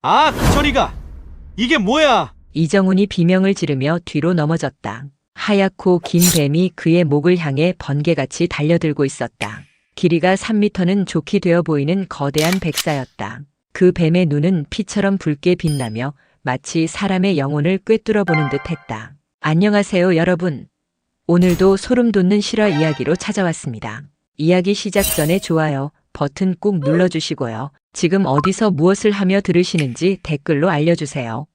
아, 그 소리가! 이게 뭐야? 이정훈이 비명을 지르며 뒤로 넘어졌다. 하얗고 긴 뱀이 그의 목을 향해 번개같이 달려들고 있었다. 길이가 3미터는 좋게 되어 보이는 거대한 백사였다. 그 뱀의 눈은 피처럼 붉게 빛나며 마치 사람의 영혼을 꿰뚫어 보는 듯 했다. 안녕하세요, 여러분. 오늘도 소름 돋는 실화 이야기로 찾아왔습니다. 이야기 시작 전에 좋아요 버튼 꾹 눌러주시고요. 지금 어디서 무엇을 하며 들으시는지 댓글로 알려주세요.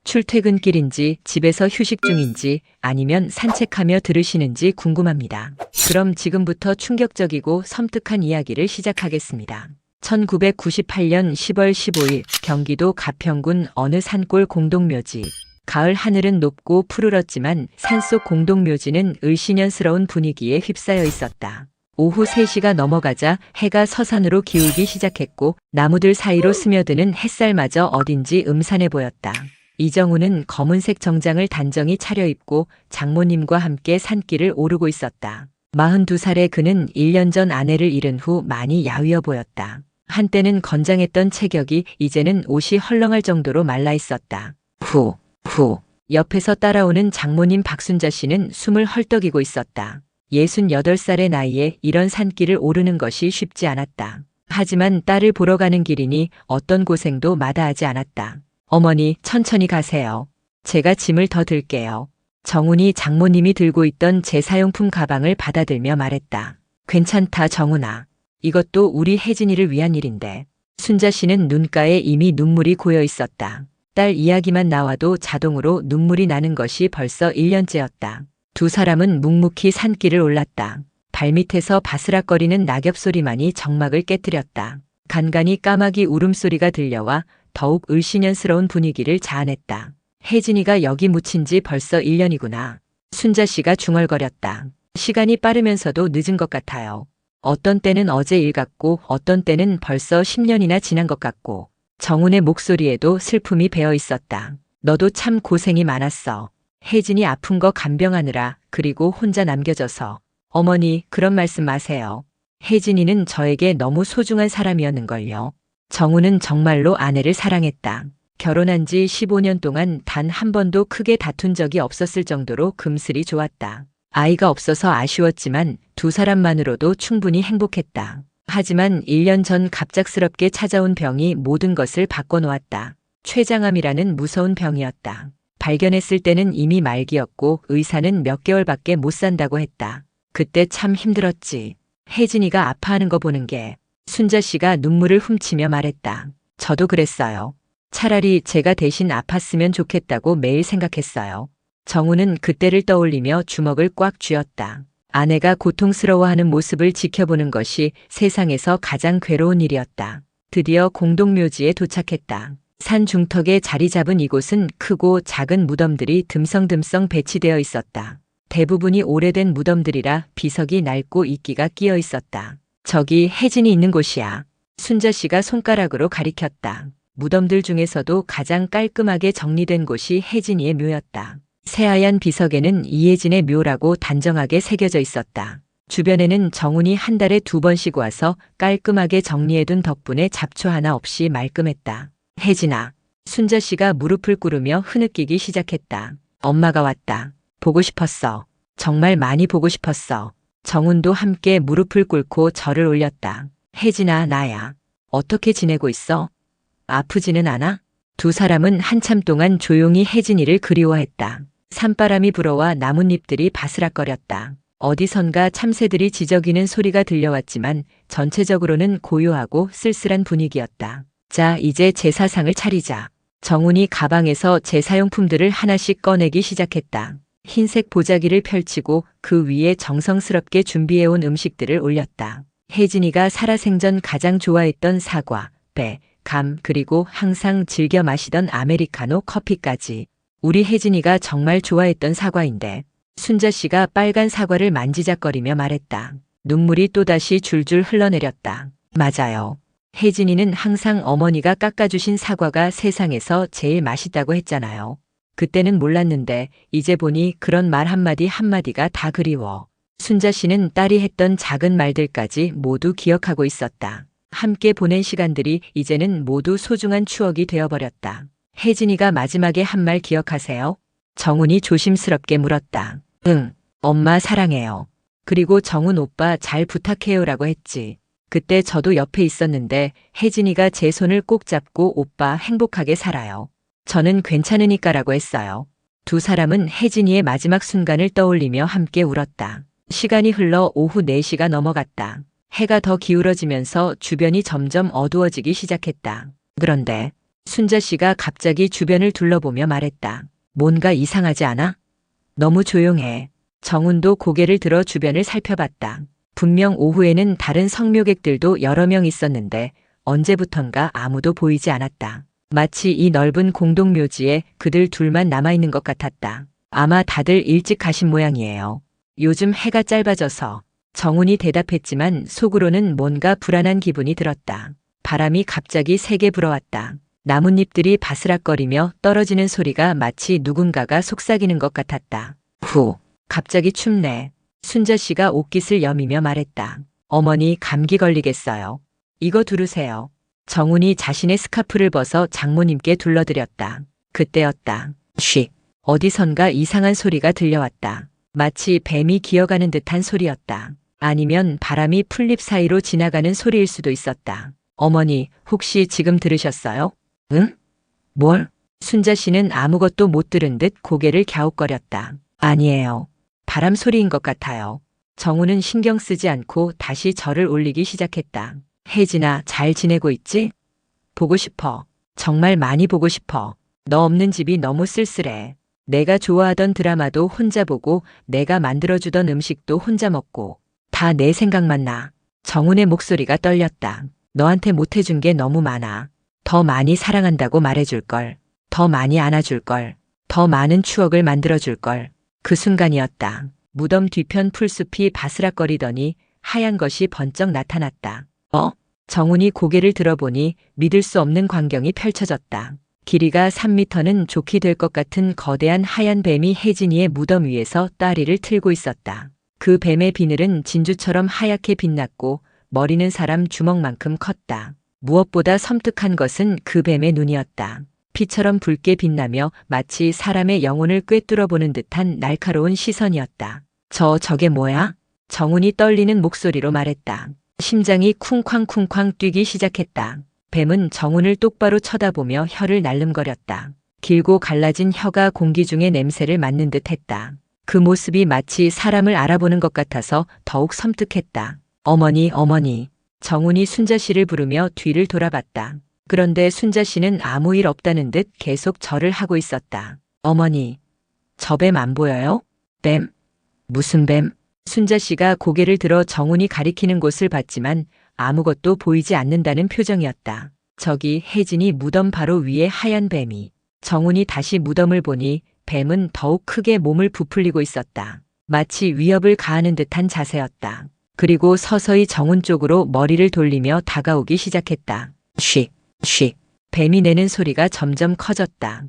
출퇴근길인지 집에서 휴식 중인지 아니면 산책하며 들으시는지 궁금합니다. 그럼 지금부터 충격적이고 섬뜩한 이야기를 시작하겠습니다. 1998년 10월 15일 경기도 가평군 어느 산골 공동묘지. 가을 하늘은 높고 푸르렀지만 산속 공동묘지는 을씨년스러운 분위기에 휩싸여 있었다. 오후 3시가 넘어가자 해가 서산으로 기울기 시작했고 나무들 사이로 스며드는 햇살마저 어딘지 음산해 보였다. 이정훈은 검은색 정장을 단정히 차려입고 장모님과 함께 산길을 오르고 있었다. 42살의 그는 1년 전 아내를 잃은 후 많이 야위어 보였다. 한때는 건장했던 체격이 이제는 옷이 헐렁할 정도로 말라 있었다. 후. 옆에서 따라오는 장모님 박순자 씨는 숨을 헐떡이고 있었다. 68살의 나이에 이런 산길을 오르는 것이 쉽지 않았다. 하지만 딸을 보러 가는 길이니 어떤 고생도 마다하지 않았다. 어머니, 천천히 가세요. 제가 짐을 더 들게요. 정훈이 장모님이 들고 있던 제사용품 가방을 받아들며 말했다. 괜찮다, 정훈아. 이것도 우리 혜진이를 위한 일인데. 순자 씨는 눈가에 이미 눈물이 고여 있었다. 딸 이야기만 나와도 자동으로 눈물이 나는 것이 벌써 1년째였다. 두 사람은 묵묵히 산길을 올랐다. 발밑에서 바스락거리는 낙엽 소리만이 정막을 깨뜨렸다. 간간이 까마귀 울음소리가 들려와 더욱 을씨년스러운 분위기를 자아냈다. 혜진이가 여기 묻힌 지 벌써 1년이구나. 순자 씨가 중얼거렸다. 시간이 빠르면서도 늦은 것 같아요. 어떤 때는 어제 일 같고 어떤 때는 벌써 10년이나 지난 것 같고. 정훈의 목소리에도 슬픔이 배어 있었다. 너도 참 고생이 많았어. 혜진이 아픈 거 간병하느라 그리고 혼자 남겨져서. 어머니, 그런 말씀 마세요. 혜진이는 저에게 너무 소중한 사람이었는걸요. 정훈은 정말로 아내를 사랑했다. 결혼한 지 15년 동안 단 한 번도 크게 다툰 적이 없었을 정도로 금슬이 좋았다. 아이가 없어서 아쉬웠지만 두 사람만으로도 충분히 행복했다. 하지만 1년 전 갑작스럽게 찾아온 병이 모든 것을 바꿔놓았다. 췌장암이라는 무서운 병이었다. 발견했을 때는 이미 말기였고 의사는 몇 개월밖에 못 산다고 했다. 그때 참 힘들었지. 혜진이가 아파하는 거 보는 게. 순자 씨가 눈물을 훔치며 말했다. 저도 그랬어요. 차라리 제가 대신 아팠으면 좋겠다고 매일 생각했어요. 정훈은 그때를 떠올리며 주먹을 꽉 쥐었다. 아내가 고통스러워하는 모습을 지켜보는 것이 세상에서 가장 괴로운 일이었다. 드디어 공동묘지에 도착했다. 산 중턱에 자리 잡은 이곳은 크고 작은 무덤들이 듬성듬성 배치되어 있었다. 대부분이 오래된 무덤들이라 비석이 낡고 이끼가 끼어 있었다. 저기 혜진이 있는 곳이야. 순자 씨가 손가락으로 가리켰다. 무덤들 중에서도 가장 깔끔하게 정리된 곳이 혜진이의 묘였다. 새하얀 비석에는 이혜진의 묘라고 단정하게 새겨져 있었다. 주변에는 정훈이 한 달에 2번씩 와서 깔끔하게 정리해둔 덕분에 잡초 하나 없이 말끔했다. 혜진아. 순자 씨가 무릎을 꿇으며 흐느끼기 시작했다. 엄마가 왔다. 보고 싶었어. 정말 많이 보고 싶었어. 정훈도 함께 무릎을 꿇고 절을 올렸다. 혜진아, 나야. 어떻게 지내고 있어? 아프지는 않아? 두 사람은 한참 동안 조용히 혜진이를 그리워했다. 산바람이 불어와 나뭇잎들이 바스락거렸다. 어디선가 참새들이 지저귀는 소리가 들려왔지만 전체적으로는 고요하고 쓸쓸한 분위기였다. 자, 이제 제사상을 차리자. 정훈이 가방에서 제사용품들을 하나씩 꺼내기 시작했다. 흰색 보자기를 펼치고 그 위에 정성스럽게 준비해온 음식들을 올렸다. 혜진이가 살아생전 가장 좋아했던 사과, 배, 감, 그리고 항상 즐겨 마시던 아메리카노 커피까지. 우리 혜진이가 정말 좋아했던 사과인데. 순자 씨가 빨간 사과를 만지작거리며 말했다. 눈물이 또다시 줄줄 흘러내렸다. 맞아요. 혜진이는 항상 어머니가 깎아주신 사과가 세상에서 제일 맛있다고 했잖아요. 그때는 몰랐는데 이제 보니 그런 말 한마디 한마디가 다 그리워. 순자 씨는 딸이 했던 작은 말들까지 모두 기억하고 있었다. 함께 보낸 시간들이 이제는 모두 소중한 추억이 되어버렸다. 혜진이가 마지막에 한 말 기억하세요? 정훈이 조심스럽게 물었다. 응, 엄마 사랑해요. 그리고 정훈 오빠 잘 부탁해요라고 했지. 그때 저도 옆에 있었는데 혜진이가 제 손을 꼭 잡고 오빠 행복하게 살아요. 저는 괜찮으니까라고 했어요. 두 사람은 혜진이의 마지막 순간을 떠올리며 함께 울었다. 시간이 흘러 오후 4시가 넘어갔다. 해가 더 기울어지면서 주변이 점점 어두워지기 시작했다. 그런데 순자 씨가 갑자기 주변을 둘러보며 말했다. 뭔가 이상하지 않아? 너무 조용해. 정훈도 고개를 들어 주변을 살펴봤다. 분명 오후에는 다른 성묘객들도 여러 명 있었는데 언제부턴가 아무도 보이지 않았다. 마치 이 넓은 공동묘지에 그들 둘만 남아있는 것 같았다. 아마 다들 일찍 가신 모양이에요. 요즘 해가 짧아져서. 정훈이 대답했지만 속으로는 뭔가 불안한 기분이 들었다. 바람이 갑자기 세게 불어왔다. 나뭇잎들이 바스락거리며 떨어지는 소리가 마치 누군가가 속삭이는 것 같았다. 후, 갑자기 춥네. 순자 씨가 옷깃을 여미며 말했다. 어머니 감기 걸리겠어요. 이거 두르세요. 정훈이 자신의 스카프를 벗어 장모님께 둘러드렸다. 그때였다. 쉿. 어디선가 이상한 소리가 들려왔다. 마치 뱀이 기어가는 듯한 소리였다. 아니면 바람이 풀잎 사이로 지나가는 소리일 수도 있었다. 어머니, 혹시 지금 들으셨어요? 응? 뭘? 순자 씨는 아무것도 못 들은 듯 고개를 갸웃거렸다. 아니에요. 바람 소리인 것 같아요. 정훈은 신경 쓰지 않고 다시 절을 올리기 시작했다. 혜진아, 잘 지내고 있지? 보고 싶어. 정말 많이 보고 싶어. 너 없는 집이 너무 쓸쓸해. 내가 좋아하던 드라마도 혼자 보고 내가 만들어주던 음식도 혼자 먹고 다 내 생각만 나. 정훈의 목소리가 떨렸다. 너한테 못해준 게 너무 많아. 더 많이 사랑한다고 말해줄걸. 더 많이 안아줄걸. 더 많은 추억을 만들어줄걸. 그 순간이었다. 무덤 뒤편 풀숲이 바스락거리더니 하얀 것이 번쩍 나타났다. 정훈이 고개를 들어보니 믿을 수 없는 광경이 펼쳐졌다. 길이가 3미터는 좋게 될 것 같은 거대한 하얀 뱀이 혜진이의 무덤 위에서 따리를 틀고 있었다. 그 뱀의 비늘은 진주처럼 하얗게 빛났고 머리는 사람 주먹만큼 컸다. 무엇보다 섬뜩한 것은 그 뱀의 눈이었다. 피처럼 붉게 빛나며 마치 사람의 영혼을 꿰뚫어보는 듯한 날카로운 시선이었다. 저게 뭐야? 정훈이 떨리는 목소리로 말했다. 심장이 쿵쾅쿵쾅 뛰기 시작했다. 뱀은 정훈을 똑바로 쳐다보며 혀를 날름거렸다. 길고 갈라진 혀가 공기 중의 냄새를 맡는 듯 했다. 그 모습이 마치 사람을 알아보는 것 같아서 더욱 섬뜩했다. 어머니, 어머니. 정훈이 순자 씨를 부르며 뒤를 돌아봤다. 그런데 순자 씨는 아무 일 없다는 듯 계속 절을 하고 있었다. 어머니, 저 뱀 안 보여요? 뱀? 무슨 뱀? 순자 씨가 고개를 들어 정훈이 가리키는 곳을 봤지만 아무것도 보이지 않는다는 표정이었다. 저기 혜진이 무덤 바로 위에 하얀 뱀이. 정훈이 다시 무덤을 보니 뱀은 더욱 크게 몸을 부풀리고 있었다. 마치 위협을 가하는 듯한 자세였다. 그리고 서서히 정훈 쪽으로 머리를 돌리며 다가오기 시작했다. 쉿, 쉿. 뱀이 내는 소리가 점점 커졌다.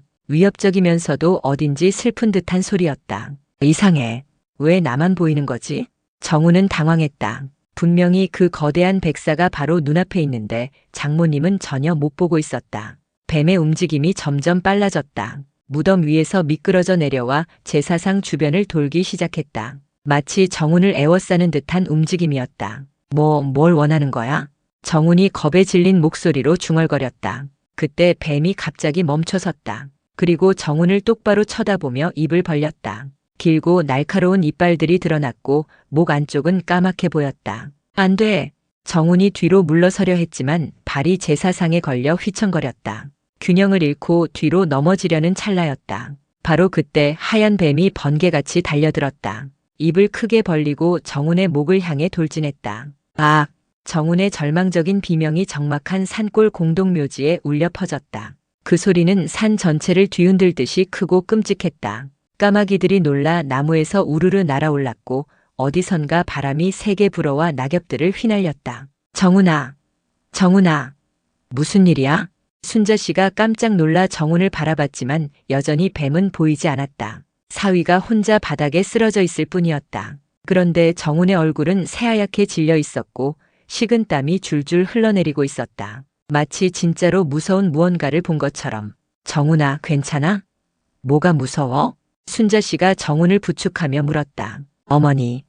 위협적이면서도 어딘지 슬픈 듯한 소리였다. 이상해. 왜 나만 보이는 거지? 정훈은 당황했다. 분명히 그 거대한 백사가 바로 눈앞에 있는데 장모님은 전혀 못 보고 있었다. 뱀의 움직임이 점점 빨라졌다. 무덤 위에서 미끄러져 내려와 제사상 주변을 돌기 시작했다. 마치 정훈을 애워싸는 듯한 움직임이었다. 뭘 원하는 거야? 정훈이 겁에 질린 목소리로 중얼거렸다. 그때 뱀이 갑자기 멈춰섰다. 그리고 정훈을 똑바로 쳐다보며 입을 벌렸다. 길고 날카로운 이빨들이 드러났고 목 안쪽은 까맣게 보였다. 안 돼. 정훈이 뒤로 물러서려 했지만 발이 제사상에 걸려 휘청거렸다. 균형을 잃고 뒤로 넘어지려는 찰나였다. 바로 그때 하얀 뱀이 번개같이 달려들었다. 입을 크게 벌리고 정훈의 목을 향해 돌진했다. 아! 정훈의 절망적인 비명이 적막한 산골 공동묘지에 울려 퍼졌다. 그 소리는 산 전체를 뒤흔들듯이 크고 끔찍했다. 까마귀들이 놀라 나무에서 우르르 날아올랐고 어디선가 바람이 세게 불어와 낙엽들을 휘날렸다. 정훈아! 정훈아! 무슨 일이야? 순자 씨가 깜짝 놀라 정훈을 바라봤지만 여전히 뱀은 보이지 않았다. 사위가 혼자 바닥에 쓰러져 있을 뿐이었다. 그런데 정훈의 얼굴은 새하얗게 질려 있었고 식은땀이 줄줄 흘러내리고 있었다. 마치 진짜로 무서운 무언가를 본 것처럼. 정훈아, 괜찮아? 뭐가 무서워? 순자 씨가 정훈을 부축하며 물었다. 어머니,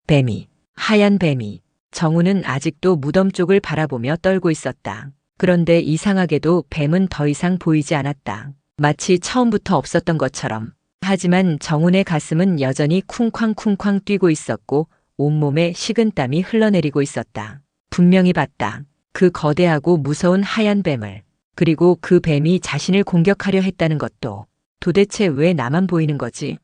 뱀이, 하얀 뱀이. 정훈은 아직도 무덤 쪽을 바라보며 떨고 있었다. 그런데 이상하게도 뱀은 더 이상 보이지 않았다. 마치 처음부터 없었던 것처럼. 하지만 정훈의 가슴은 여전히 쿵쾅쿵쾅 뛰고 있었고 온몸에 식은땀이 흘러내리고 있었다. 분명히 봤다. 그 거대하고 무서운 하얀 뱀을. 그리고 그 뱀이 자신을 공격하려 했다는 것도. 도대체 왜 나만 보이는 거지?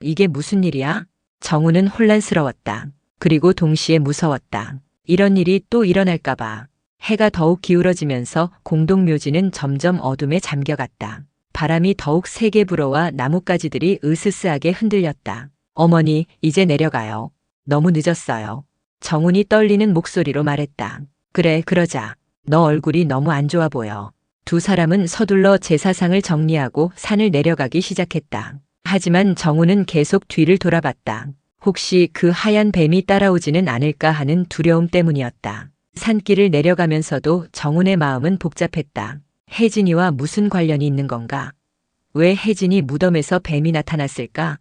이게 무슨 일이야? 정훈은 혼란스러웠다. 그리고 동시에 무서웠다. 이런 일이 또 일어날까봐. 해가 더욱 기울어지면서 공동묘지는 점점 어둠에 잠겨갔다. 바람이 더욱 세게 불어와 나뭇가지들이 으스스하게 흔들렸다. 어머니, 이제 내려가요. 너무 늦었어요. 정훈이 떨리는 목소리로 말했다. 그래, 그러자. 너 얼굴이 너무 안 좋아 보여. 두 사람은 서둘러 제사상을 정리하고 산을 내려가기 시작했다. 하지만 정훈은 계속 뒤를 돌아봤다. 혹시 그 하얀 뱀이 따라오지는 않을까 하는 두려움 때문이었다. 산길을 내려가면서도 정훈의 마음은 복잡했다. 혜진이와 무슨 관련이 있는 건가? 왜 혜진이 무덤에서 뱀이 나타났을까?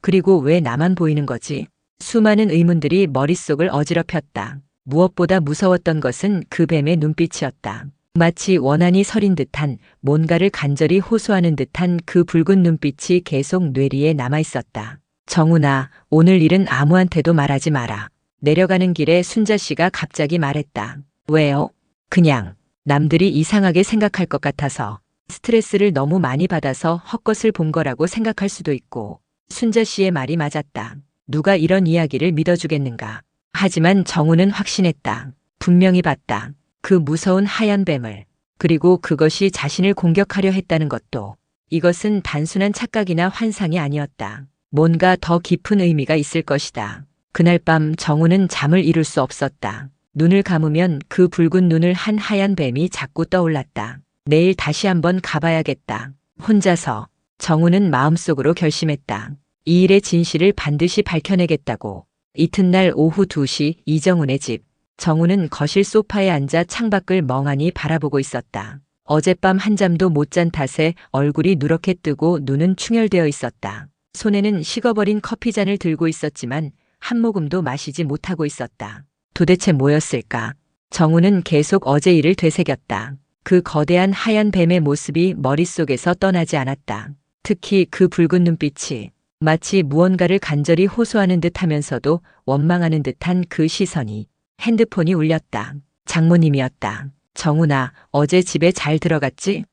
그리고 왜 나만 보이는 거지? 수많은 의문들이 머릿속을 어지럽혔다. 무엇보다 무서웠던 것은 그 뱀의 눈빛이었다. 마치 원한이 서린 듯한, 뭔가를 간절히 호소하는 듯한 그 붉은 눈빛이 계속 뇌리에 남아있었다. 정훈아, 오늘 일은 아무한테도 말하지 마라. 내려가는 길에 순자 씨가 갑자기 말했다. 왜요? 그냥 남들이 이상하게 생각할 것 같아서. 스트레스를 너무 많이 받아서 헛것을 본 거라고 생각할 수도 있고. 순자 씨의 말이 맞았다. 누가 이런 이야기를 믿어주겠는가. 하지만 정훈은 확신했다. 분명히 봤다. 그 무서운 하얀 뱀을. 그리고 그것이 자신을 공격하려 했다는 것도. 이것은 단순한 착각이나 환상이 아니었다. 뭔가 더 깊은 의미가 있을 것이다. 그날 밤 정훈은 잠을 이룰 수 없었다. 눈을 감으면 그 붉은 눈을 한 하얀 뱀이 자꾸 떠올랐다. 내일 다시 한번 가봐야겠다. 혼자서. 정훈은 마음속으로 결심했다. 이 일의 진실을 반드시 밝혀내겠다고. 이튿날 오후 2시 이정훈의 집. 정훈은 거실 소파에 앉아 창밖을 멍하니 바라보고 있었다. 어젯밤 한잠도 못 잔 탓에 얼굴이 누렇게 뜨고 눈은 충혈되어 있었다. 손에는 식어버린 커피잔을 들고 있었지만 한 모금도 마시지 못하고 있었다. 도대체 뭐였을까? 정훈은 계속 어제 일을 되새겼다. 그 거대한 하얀 뱀의 모습이 머릿속에서 떠나지 않았다. 특히 그 붉은 눈빛이 마치 무언가를 간절히 호소하는 듯 하면서도 원망하는 듯한 그 시선이. 핸드폰이 울렸다. 장모님이었다. 정훈아, 어제 집에 잘 들어갔지?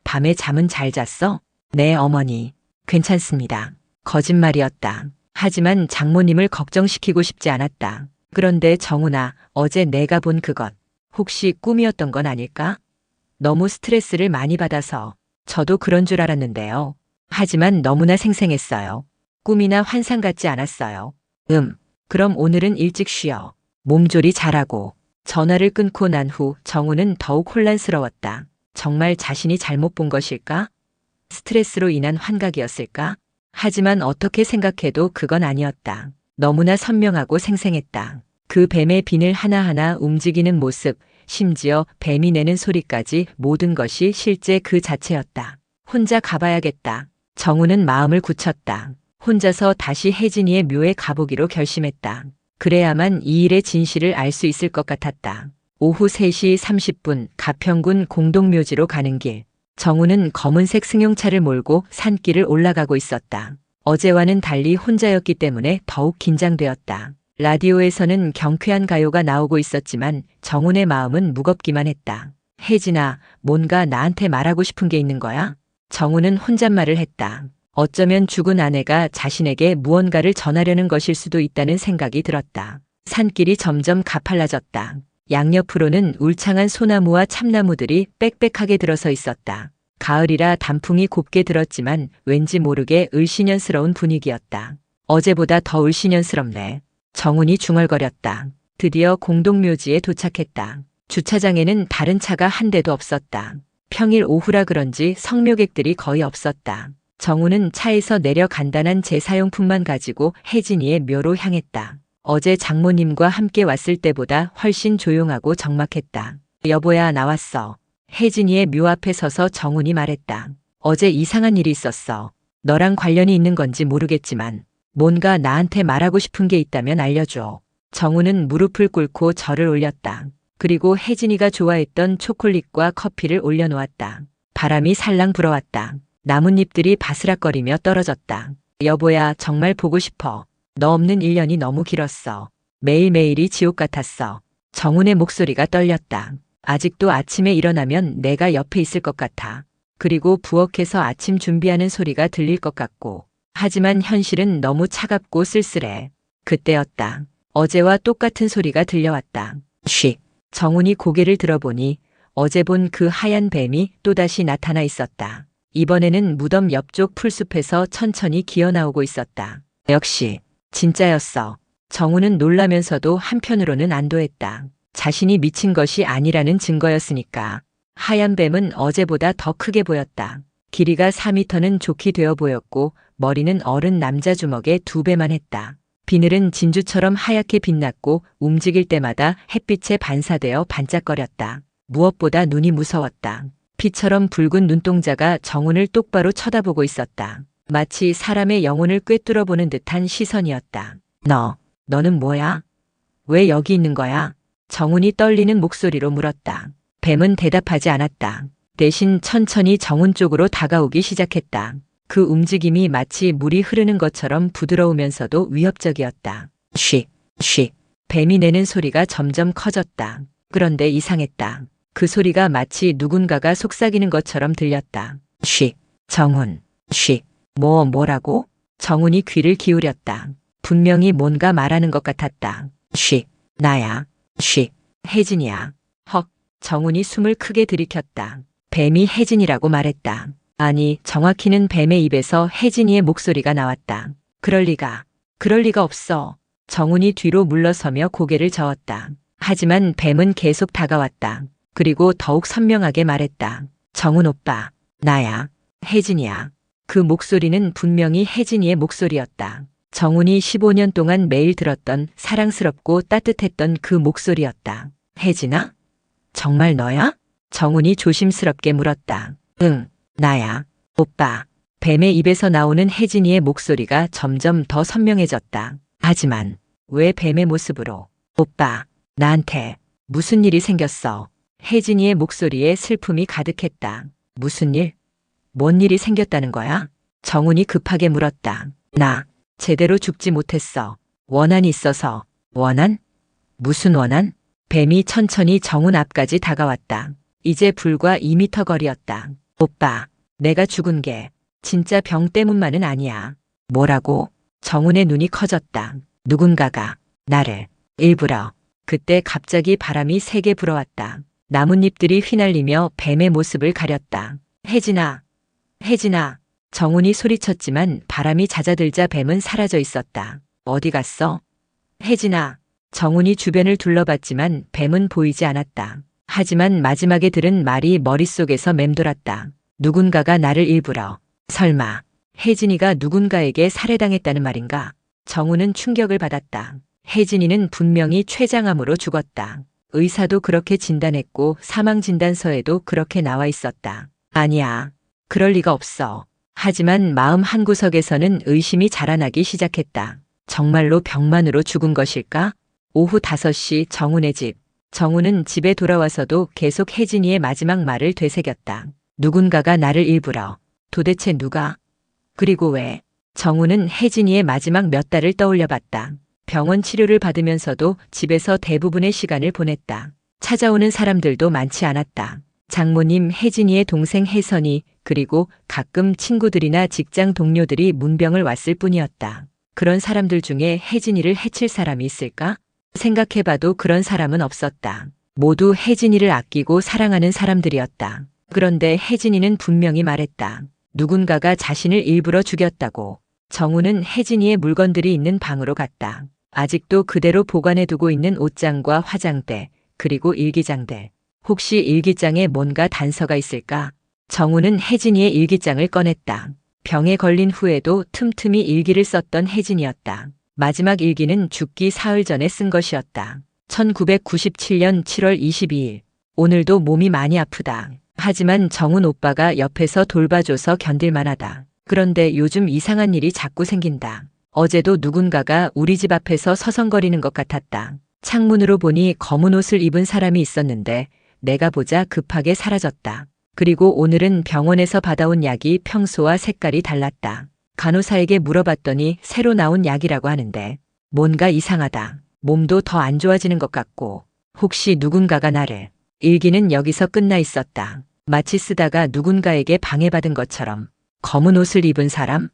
밤에 잠은 잘 잤어? 네, 어머니. 괜찮습니다. 거짓말이었다. 하지만 장모님을 걱정시키고 싶지 않았다. 그런데 정훈아, 어제 내가 본 그것. 혹시 꿈이었던 건 아닐까? 너무 스트레스를 많이 받아서. 저도 그런 줄 알았는데요. 하지만 너무나 생생했어요. 꿈이나 환상 같지 않았어요. 그럼 오늘은 일찍 쉬어. 몸조리 잘하고. 전화를 끊고 난 후 정훈은 더욱 혼란스러웠다. 정말 자신이 잘못 본 것일까? 스트레스로 인한 환각이었을까? 하지만 어떻게 생각해도 그건 아니었다. 너무나 선명하고 생생했다. 그 뱀의 비늘 하나하나 움직이는 모습, 심지어 뱀이 내는 소리까지 모든 것이 실제 그 자체였다. 혼자 가봐야겠다. 정훈은 마음을 굳혔다. 혼자서 다시 혜진이의 묘에 가보기로 결심했다. 그래야만 이 일의 진실을 알 수 있을 것 같았다. 오후 3시 30분 가평군 공동묘지로 가는 길. 정훈은 검은색 승용차를 몰고 산길을 올라가고 있었다. 어제와는 달리 혼자였기 때문에 더욱 긴장되었다. 라디오에서는 경쾌한 가요가 나오고 있었지만 정훈의 마음은 무겁기만 했다. 혜진아, 뭔가 나한테 말하고 싶은 게 있는 거야? 정훈은 혼잣말을 했다. 어쩌면 죽은 아내가 자신에게 무언가를 전하려는 것일 수도 있다는 생각이 들었다. 산길이 점점 가팔라졌다. 양옆으로는 울창한 소나무와 참나무들이 빽빽하게 들어서 있었다. 가을이라 단풍이 곱게 들었지만 왠지 모르게 을씨년스러운 분위기였다. 어제보다 더 을씨년스럽네. 정훈이 중얼거렸다. 드디어 공동묘지에 도착했다. 주차장에는 다른 차가 한 대도 없었다. 평일 오후라 그런지 성묘객들이 거의 없었다. 정훈은 차에서 내려 간단한 제사용품만 가지고 혜진이의 묘로 향했다. 어제 장모님과 함께 왔을 때보다 훨씬 조용하고 적막했다. 여보야, 나왔어. 혜진이의 묘 앞에 서서 정훈이 말했다. 어제 이상한 일이 있었어. 너랑 관련이 있는 건지 모르겠지만 뭔가 나한테 말하고 싶은 게 있다면 알려줘. 정훈은 무릎을 꿇고 절을 올렸다. 그리고 혜진이가 좋아했던 초콜릿과 커피를 올려놓았다. 바람이 살랑 불어왔다. 나뭇잎들이 바스락거리며 떨어졌다. 여보야, 정말 보고 싶어. 너 없는 1년이 너무 길었어. 매일매일이 지옥 같았어. 정훈의 목소리가 떨렸다. 아직도 아침에 일어나면 내가 옆에 있을 것 같아. 그리고 부엌에서 아침 준비하는 소리가 들릴 것 같고. 하지만 현실은 너무 차갑고 쓸쓸해. 그때였다. 어제와 똑같은 소리가 들려왔다. 쉿. 정훈이 고개를 들어보니 어제 본 그 하얀 뱀이 또다시 나타나 있었다. 이번에는 무덤 옆쪽 풀숲에서 천천히 기어나오고 있었다. 역시 진짜였어. 정훈은 놀라면서도 한편으로는 안도했다. 자신이 미친 것이 아니라는 증거였으니까. 하얀 뱀은 어제보다 더 크게 보였다. 길이가 4미터는 좋게 되어 보였고 머리는 어른 남자 주먹의 2배만 했다. 비늘은 진주처럼 하얗게 빛났고 움직일 때마다 햇빛에 반사되어 반짝거렸다. 무엇보다 눈이 무서웠다. 피처럼 붉은 눈동자가 정훈을 똑바로 쳐다보고 있었다. 마치 사람의 영혼을 꿰뚫어 보는 듯한 시선이었다. 너는 뭐야? 왜 여기 있는 거야? 정훈이 떨리는 목소리로 물었다. 뱀은 대답하지 않았다. 대신 천천히 정훈 쪽으로 다가오기 시작했다. 그 움직임이 마치 물이 흐르는 것처럼 부드러우면서도 위협적이었다. 쉿. 뱀이 내는 소리가 점점 커졌다. 그런데 이상했다. 그 소리가 마치 누군가가 속삭이는 것처럼 들렸다. 쉿. 정훈. 쉿. 뭐라고? 정훈이 귀를 기울였다. 분명히 뭔가 말하는 것 같았다. 쉿. 나야. 쉿. 혜진이야. 헉. 정훈이 숨을 크게 들이켰다. 뱀이 혜진이라고 말했다. 아니, 정확히는 뱀의 입에서 혜진이의 목소리가 나왔다. 그럴 리가 없어. 정훈이 뒤로 물러서며 고개를 저었다. 하지만 뱀은 계속 다가왔다. 그리고 더욱 선명하게 말했다. 정훈 오빠, 나야. 혜진이야. 그 목소리는 분명히 혜진이의 목소리였다. 정훈이 15년 동안 매일 들었던 사랑스럽고 따뜻했던 그 목소리였다. 혜진아? 정말 너야? 정훈이 조심스럽게 물었다. 응, 나야. 오빠. 뱀의 입에서 나오는 혜진이의 목소리가 점점 더 선명해졌다. 하지만 왜 뱀의 모습으로? 오빠, 나한테 무슨 일이 생겼어? 혜진이의 목소리에 슬픔이 가득했다. 무슨 일? 뭔 일이 생겼다는 거야? 정훈이 급하게 물었다. 나 제대로 죽지 못했어. 원한이 있어서. 원한? 무슨 원한? 뱀이 천천히 정훈 앞까지 다가왔다. 이제 불과 2미터 거리였다. 오빠, 내가 죽은 게 진짜 병 때문만은 아니야. 뭐라고? 정훈의 눈이 커졌다. 누군가가 나를 일부러. 그때 갑자기 바람이 세게 불어왔다. 나뭇잎들이 휘날리며 뱀의 모습을 가렸다. 혜진아, 혜진아. 정훈이 소리쳤지만 바람이 잦아들자 뱀은 사라져 있었다. 어디 갔어? 혜진아. 정훈이 주변을 둘러봤지만 뱀은 보이지 않았다. 하지만 마지막에 들은 말이 머릿속에서 맴돌았다. 누군가가 나를 일부러. 설마 혜진이가 누군가에게 살해당했다는 말인가? 정훈은 충격을 받았다. 혜진이는 분명히 췌장암으로 죽었다. 의사도 그렇게 진단했고 사망진단서에도 그렇게 나와 있었다. 아니야. 그럴 리가 없어. 하지만 마음 한구석에서는 의심이 자라나기 시작했다. 정말로 병만으로 죽은 것일까? 오후 5시 정훈의 집. 정훈은 집에 돌아와서도 계속 혜진이의 마지막 말을 되새겼다. 누군가가 나를 일부러. 도대체 누가? 그리고 왜? 정훈은 혜진이의 마지막 몇 달을 떠올려 봤다. 병원 치료를 받으면서도 집에서 대부분의 시간을 보냈다. 찾아오는 사람들도 많지 않았다. 장모님, 혜진이의 동생 혜선이, 그리고 가끔 친구들이나 직장 동료들이 문병을 왔을 뿐이었다. 그런 사람들 중에 혜진이를 해칠 사람이 있을까? 생각해봐도 그런 사람은 없었다. 모두 혜진이를 아끼고 사랑하는 사람들이었다. 그런데 혜진이는 분명히 말했다. 누군가가 자신을 일부러 죽였다고. 정훈은 혜진이의 물건들이 있는 방으로 갔다. 아직도 그대로 보관해두고 있는 옷장과 화장대, 그리고 일기장들. 혹시 일기장에 뭔가 단서가 있을까? 정훈은 혜진이의 일기장을 꺼냈다. 병에 걸린 후에도 틈틈이 일기를 썼던 혜진이었다. 마지막 일기는 죽기 사흘 전에 쓴 것이었다. 1997년 7월 22일. 오늘도 몸이 많이 아프다. 하지만 정훈 오빠가 옆에서 돌봐줘서 견딜만하다. 그런데 요즘 이상한 일이 자꾸 생긴다. 어제도 누군가가 우리 집 앞에서 서성거리는 것 같았다. 창문으로 보니 검은 옷을 입은 사람이 있었는데 내가 보자 급하게 사라졌다. 그리고 오늘은 병원에서 받아온 약이 평소와 색깔이 달랐다. 간호사에게 물어봤더니 새로 나온 약이라고 하는데 뭔가 이상하다. 몸도 더 안 좋아지는 것 같고 혹시 누군가가 나를. 일기는 여기서 끝나 있었다. 마치 쓰다가 누군가에게 방해받은 것처럼. 검은 옷을 입은 사람?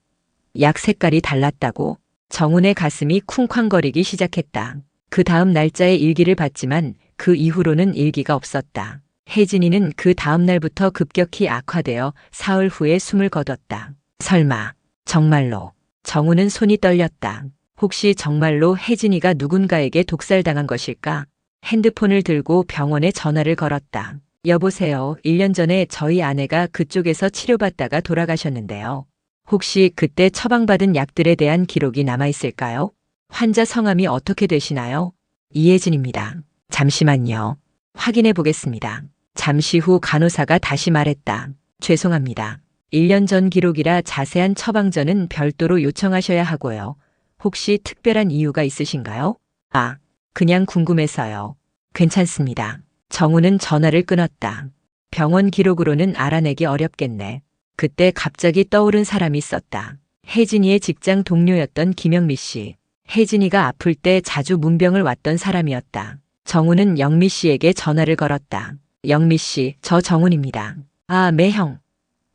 약 색깔이 달랐다고? 정훈의 가슴이 쿵쾅거리기 시작했다. 그 다음 날짜에 일기를 봤지만 그 이후로는 일기가 없었다. 혜진이는 그 다음 날부터 급격히 악화되어 사흘 후에 숨을 거뒀다. 설마, 정말로. 정훈은 손이 떨렸다. 혹시 정말로 혜진이가 누군가에게 독살당한 것일까? 핸드폰을 들고 병원에 전화를 걸었다. 여보세요. 1년 전에 저희 아내가 그쪽에서 치료받다가 돌아가셨는데요. 혹시 그때 처방받은 약들에 대한 기록이 남아있을까요? 환자 성함이 어떻게 되시나요? 이혜진입니다. 잠시만요. 확인해 보겠습니다. 잠시 후 간호사가 다시 말했다. 죄송합니다. 1년 전 기록이라 자세한 처방전은 별도로 요청하셔야 하고요. 혹시 특별한 이유가 있으신가요? 아, 그냥 궁금해서요. 괜찮습니다. 정훈은 전화를 끊었다. 병원 기록으로는 알아내기 어렵겠네. 그때 갑자기 떠오른 사람이 있었다. 혜진이의 직장 동료였던 김영미 씨. 혜진이가 아플 때 자주 문병을 왔던 사람이었다. 정훈은 영미 씨에게 전화를 걸었다. 영미 씨, 저 정훈입니다. 아, 매형.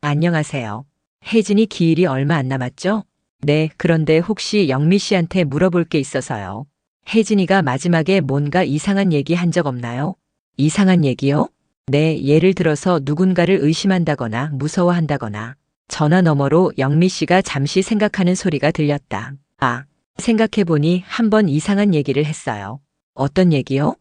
안녕하세요. 혜진이 기일이 얼마 안 남았죠? 네, 그런데 혹시 영미 씨한테 물어볼 게 있어서요. 혜진이가 마지막에 뭔가 이상한 얘기 한 적 없나요? 이상한 얘기요? 네, 예를 들어서 누군가를 의심한다거나 무서워한다거나. 전화 너머로 영미 씨가 잠시 생각하는 소리가 들렸다. 아, 생각해보니 한 번 이상한 얘기를 했어요. 어떤 얘기요?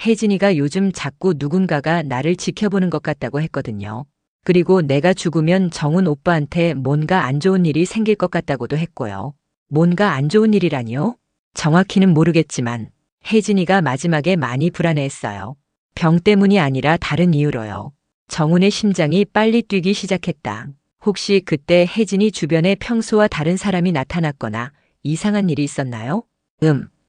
혜진이가 요즘 자꾸 누군가가 나를 지켜보는 것 같다고 했거든요. 그리고 내가 죽으면 정훈 오빠한테 뭔가 안 좋은 일이 생길 것 같다고도 했고요. 뭔가 안 좋은 일이라니요? 정확히는 모르겠지만 혜진이가 마지막에 많이 불안해했어요. 병 때문이 아니라 다른 이유로요. 정훈의 심장이 빨리 뛰기 시작했다. 혹시 그때 혜진이 주변에 평소와 다른 사람이 나타났거나 이상한 일이 있었나요?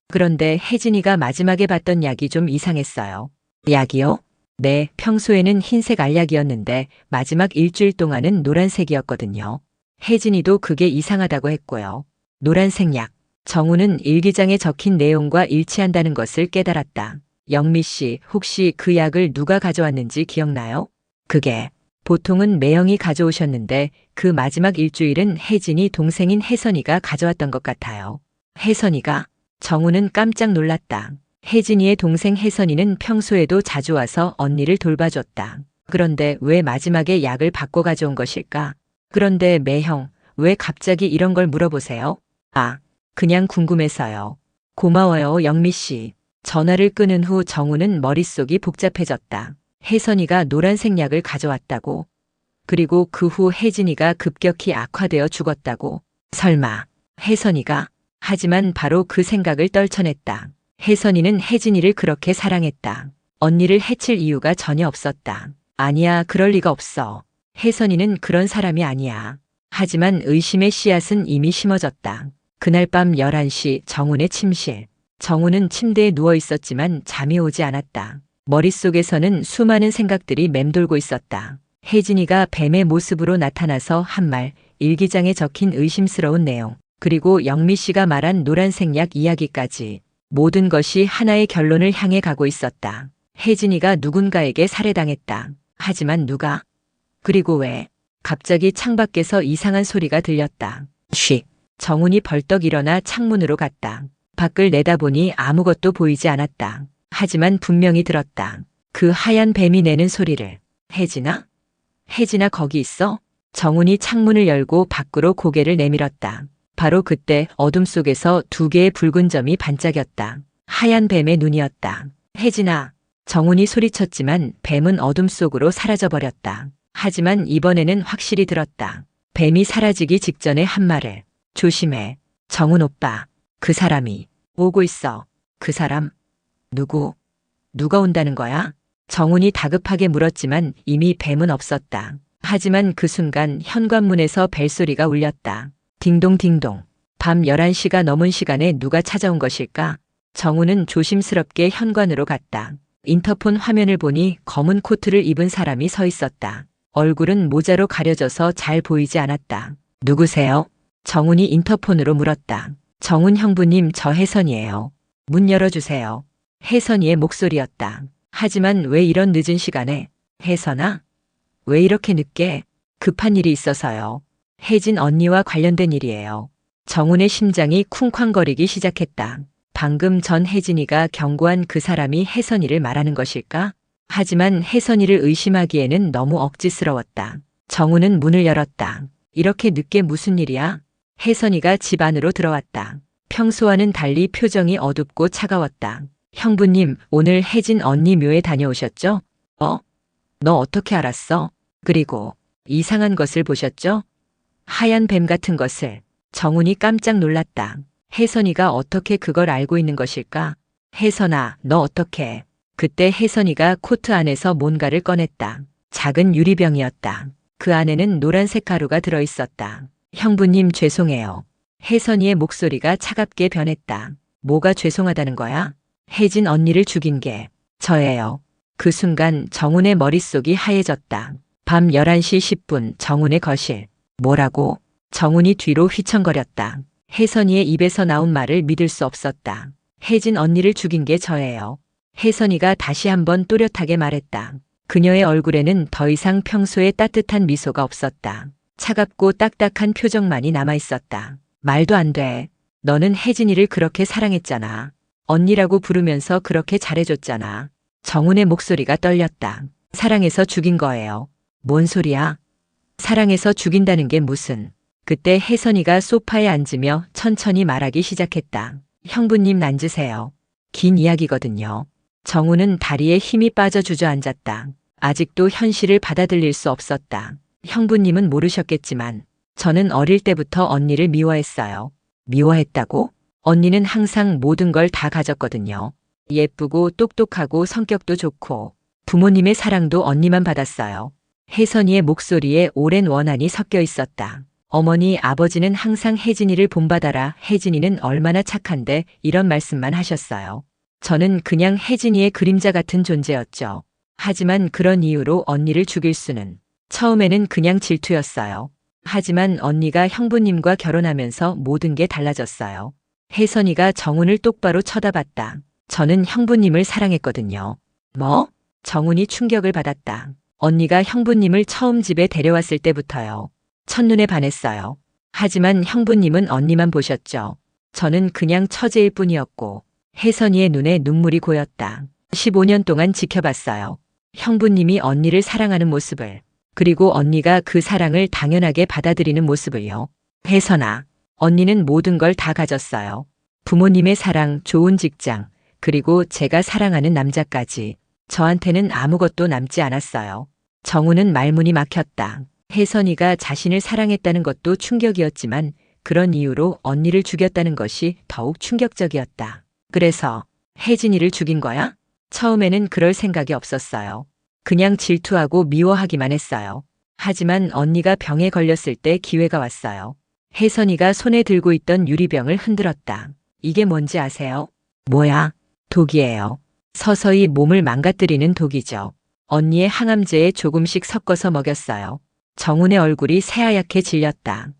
그런데 혜진이가 마지막에 봤던 약이 좀 이상했어요. 약이요? 네, 평소에는 흰색 알약이었는데 마지막 일주일 동안은 노란색이었거든요. 혜진이도 그게 이상하다고 했고요. 노란색 약. 정훈은 일기장에 적힌 내용과 일치한다는 것을 깨달았다. 영미 씨, 혹시 그 약을 누가 가져왔는지 기억나요? 그게 보통은 매형이 가져오셨는데 그 마지막 일주일은 혜진이 동생인 혜선이가 가져왔던 것 같아요. 혜선이가? 정훈은 깜짝 놀랐다. 혜진이의 동생 혜선이는 평소에도 자주 와서 언니를 돌봐줬다. 그런데 왜 마지막에 약을 바꿔 가져온 것일까? 그런데 매형, 왜 갑자기 이런 걸 물어보세요? 아, 그냥 궁금해서요. 고마워요, 영미 씨. 전화를 끊은 후 정훈은 머릿속이 복잡해졌다. 혜선이가 노란색 약을 가져왔다고. 그리고 그 후 혜진이가 급격히 악화되어 죽었다고. 설마, 혜선이가? 하지만 바로 그 생각을 떨쳐냈다. 혜선이는 혜진이를 그렇게 사랑했다. 언니를 해칠 이유가 전혀 없었다. 아니야, 그럴 리가 없어. 혜선이는 그런 사람이 아니야. 하지만 의심의 씨앗은 이미 심어졌다. 그날 밤 11시 정훈의 침실. 정훈은 침대에 누워 있었지만 잠이 오지 않았다. 머릿속에서는 수많은 생각들이 맴돌고 있었다. 혜진이가 뱀의 모습으로 나타나서 한 말, 일기장에 적힌 의심스러운 내용, 그리고 영미 씨가 말한 노란색 약 이야기까지. 모든 것이 하나의 결론을 향해 가고 있었다. 혜진이가 누군가에게 살해당했다. 하지만 누가? 그리고 왜? 갑자기 창밖에서 이상한 소리가 들렸다. 쉿. 정훈이 벌떡 일어나 창문으로 갔다. 밖을 내다보니 아무것도 보이지 않았다. 하지만 분명히 들었다. 그 하얀 뱀이 내는 소리를. 혜진아? 혜진아 거기 있어? 정훈이 창문을 열고 밖으로 고개를 내밀었다. 바로 그때 어둠 속에서 두 개의 붉은 점이 반짝였다. 하얀 뱀의 눈이었다. 혜진아. 정훈이 소리쳤지만 뱀은 어둠 속으로 사라져버렸다. 하지만 이번에는 확실히 들었다. 뱀이 사라지기 직전에 한 말을. 조심해. 정훈 오빠. 그 사람이 오고 있어. 그 사람? 누가 온다는 거야? 정훈이 다급하게 물었지만 이미 뱀은 없었다. 하지만 그 순간 현관문에서 벨소리가 울렸다. 딩동딩동. 밤 11시가 넘은 시간에 누가 찾아온 것일까? 정훈은 조심스럽게 현관으로 갔다. 인터폰 화면을 보니 검은 코트를 입은 사람이 서 있었다. 얼굴은 모자로 가려져서 잘 보이지 않았다. 누구세요? 정훈이 인터폰으로 물었다. 정훈 형부님, 저 혜선이에요. 문 열어주세요. 혜선이의 목소리였다. 하지만 왜 이런 늦은 시간에? 혜선아? 왜 이렇게 늦게? 급한 일이 있어서요. 혜진 언니와 관련된 일이에요. 정훈의 심장이 쿵쾅거리기 시작했다. 방금 전 혜진이가 경고한 그 사람이 혜선이를 말하는 것일까? 하지만 혜선이를 의심하기에는 너무 억지스러웠다. 정훈은 문을 열었다. 이렇게 늦게 무슨 일이야? 혜선이가 집 안으로 들어왔다. 평소와는 달리 표정이 어둡고 차가웠다. 형부님, 오늘 혜진 언니 묘에 다녀오셨죠? 너 어떻게 알았어? 그리고 이상한 것을 보셨죠? 하얀 뱀 같은 것을. 정훈이 깜짝 놀랐다. 혜선이가 어떻게 그걸 알고 있는 것일까? 혜선아, 너 어떻게? 그때 혜선이가 코트 안에서 뭔가를 꺼냈다. 작은 유리병이었다. 그 안에는 노란색 가루가 들어있었다. 형부님, 죄송해요. 혜선이의 목소리가 차갑게 변했다. 뭐가 죄송하다는 거야? 혜진 언니를 죽인 게 저예요. 그 순간 정훈의 머릿속이 하얘졌다. 밤 11시 10분 정훈의 거실. 뭐라고? 정훈이 뒤로 휘청거렸다. 혜선이의 입에서 나온 말을 믿을 수 없었다. 혜진 언니를 죽인 게 저예요. 혜선이가 다시 한번 또렷하게 말했다. 그녀의 얼굴에는 더 이상 평소의 따뜻한 미소가 없었다. 차갑고 딱딱한 표정만이 남아있었다. 말도 안 돼. 너는 혜진이를 그렇게 사랑했잖아. 언니라고 부르면서 그렇게 잘해줬잖아. 정훈의 목소리가 떨렸다. 사랑해서 죽인 거예요. 뭔 소리야? 사랑해서 죽인다는 게 무슨. 그때 혜선이가 소파에 앉으며 천천히 말하기 시작했다. 형부님, 앉으세요. 긴 이야기거든요. 정훈은 다리에 힘이 빠져 주저앉았다. 아직도 현실을 받아들일 수 없었다. 형부님은 모르셨겠지만 저는 어릴 때부터 언니를 미워했어요. 미워했다고? 언니는 항상 모든 걸 다 가졌거든요. 예쁘고 똑똑하고 성격도 좋고 부모님의 사랑도 언니만 받았어요. 혜선이의 목소리에 오랜 원한이 섞여 있었다. 어머니, 아버지는 항상 혜진이를 본받아라. 혜진이는 얼마나 착한데 이런 말씀만 하셨어요. 저는 그냥 혜진이의 그림자 같은 존재였죠. 하지만 그런 이유로 언니를 죽일 수는. 처음에는 그냥 질투였어요. 하지만 언니가 형부님과 결혼하면서 모든 게 달라졌어요. 혜선이가 정훈을 똑바로 쳐다봤다. 저는 형부님을 사랑했거든요. 뭐? 정훈이 충격을 받았다. 언니가 형부님을 처음 집에 데려왔을 때부터요. 첫눈에 반했어요. 하지만 형부님은 언니만 보셨죠. 저는 그냥 처제일 뿐이었고. 혜선이의 눈에 눈물이 고였다. 15년 동안 지켜봤어요. 형부님이 언니를 사랑하는 모습을. 그리고 언니가 그 사랑을 당연하게 받아들이는 모습을요. 혜선아, 언니는 모든 걸 다 가졌어요. 부모님의 사랑, 좋은 직장, 그리고 제가 사랑하는 남자까지. 저한테는 아무것도 남지 않았어요. 정훈은 말문이 막혔다. 혜선이가 자신을 사랑했다는 것도 충격이었지만 그런 이유로 언니를 죽였다는 것이 더욱 충격적이었다. 그래서 혜진이를 죽인 거야? 처음에는 그럴 생각이 없었어요. 그냥 질투하고 미워하기만 했어요. 하지만 언니가 병에 걸렸을 때 기회가 왔어요. 혜선이가 손에 들고 있던 유리병을 흔들었다. 이게 뭔지 아세요? 뭐야? 독이에요. 서서히 몸을 망가뜨리는 독이죠. 언니의 항암제에 조금씩 섞어서 먹였어요. 정훈의 얼굴이 새하얗게 질렸다.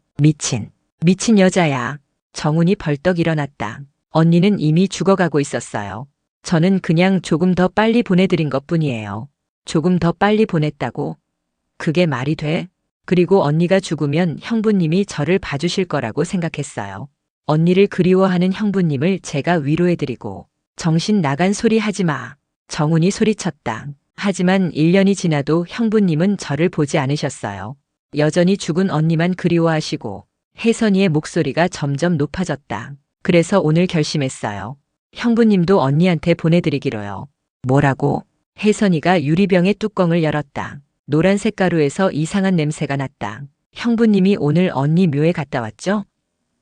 미친 여자야. 정훈이 벌떡 일어났다. 언니는 이미 죽어가고 있었어요. 저는 그냥 조금 더 빨리 보내드린 것뿐이에요. 조금 더 빨리 보냈다고? 그게 말이 돼? 그리고 언니가 죽으면 형부님이 저를 봐주실 거라고 생각했어요. 언니를 그리워하는 형부님을 제가 위로해드리고. 정신 나간 소리 하지 마. 정훈이 소리쳤다. 하지만 1년이 지나도 형부님은 저를 보지 않으셨어요. 여전히 죽은 언니만 그리워하시고. 혜선이의 목소리가 점점 높아졌다. 그래서 오늘 결심했어요. 형부님도 언니한테 보내드리기로요. 뭐라고? 혜선이가 유리병의 뚜껑을 열었다. 노란색 가루에서 이상한 냄새가 났다. 형부님이 오늘 언니 묘에 갔다 왔죠?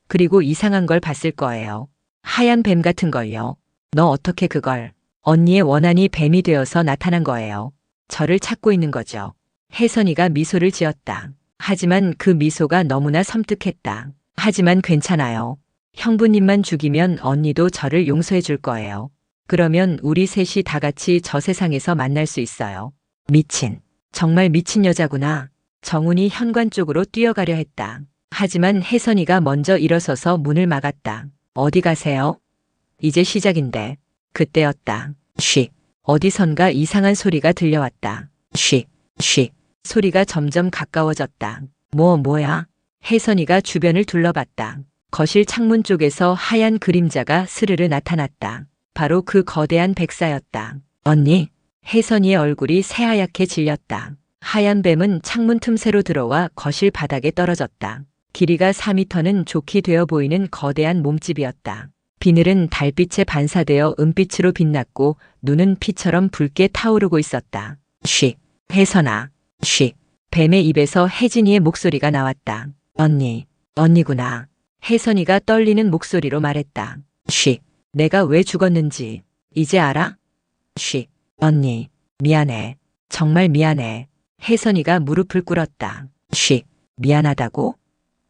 그리고 이상한 걸 봤을 거예요. 하얀 뱀 같은 걸요. 너 어떻게 그걸? 언니의 원한이 뱀이 되어서 나타난 거예요. 저를 찾고 있는 거죠. 혜선이가 미소를 지었다. 하지만 그 미소가 너무나 섬뜩했다. 하지만 괜찮아요. 형부님만 죽이면 언니도 저를 용서해 줄 거예요. 그러면 우리 셋이 다 같이 저 세상에서 만날 수 있어요. 미친. 정말 미친 여자구나. 정훈이 현관 쪽으로 뛰어가려 했다. 하지만 혜선이가 먼저 일어서서 문을 막았다. 어디 가세요? 이제 시작인데. 그때였다. 쉿. 어디선가 이상한 소리가 들려왔다. 쉿. 쉿. 소리가 점점 가까워졌다. 뭐야? 혜선이가 주변을 둘러봤다. 거실 창문 쪽에서 하얀 그림자가 스르르 나타났다. 바로 그 거대한 백사였다. 언니. 혜선이의 얼굴이 새하얗게 질렸다. 하얀 뱀은 창문 틈새로 들어와 거실 바닥에 떨어졌다. 길이가 4미터는 좋게 되어 보이는 거대한 몸집이었다. 비늘은 달빛에 반사되어 은빛으로 빛났고 눈은 피처럼 붉게 타오르고 있었다. 쉿. 혜선아. 쉿. 뱀의 입에서 혜진이의 목소리가 나왔다. 언니. 언니구나. 혜선이가 떨리는 목소리로 말했다. 쉿. 내가 왜 죽었는지 이제 알아? 쉿. 언니. 미안해. 정말 미안해. 혜선이가 무릎을 꿇었다. 쉿. 미안하다고?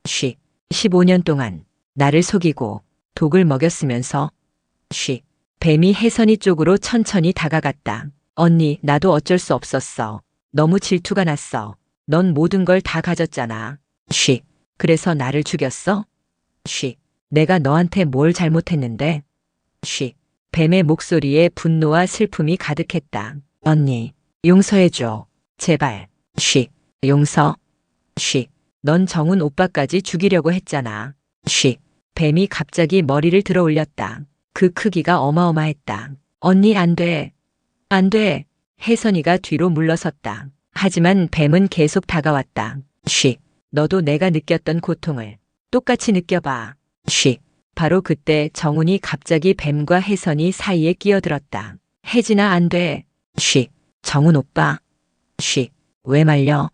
쉿. 15년 동안 나를 속이고 독을 먹였으면서. 쉿. 뱀이 혜선이 쪽으로 천천히 다가갔다. 언니, 나도 어쩔 수 없었어. 너무 질투가 났어. 넌 모든 걸 다 가졌잖아. 쉿. 그래서 나를 죽였어? 쉿. 내가 너한테 뭘 잘못했는데? 쉿. 뱀의 목소리에 분노와 슬픔이 가득했다. 언니, 용서해줘. 제발. 쉿. 용서? 쉿. 넌 정훈 오빠까지 죽이려고 했잖아. 쉿. 뱀이 갑자기 머리를 들어 올렸다. 그 크기가 어마어마했다. 언니 안 돼. 안 돼. 혜선이가 뒤로 물러섰다. 하지만 뱀은 계속 다가왔다. 쉿. 너도 내가 느꼈던 고통을 똑같이 느껴봐. 쉿. 바로 그때 정훈이 갑자기 뱀과 혜선이 사이에 끼어들었다. 혜진아 안 돼. 쉿. 정훈 오빠. 쉿. 왜 말려?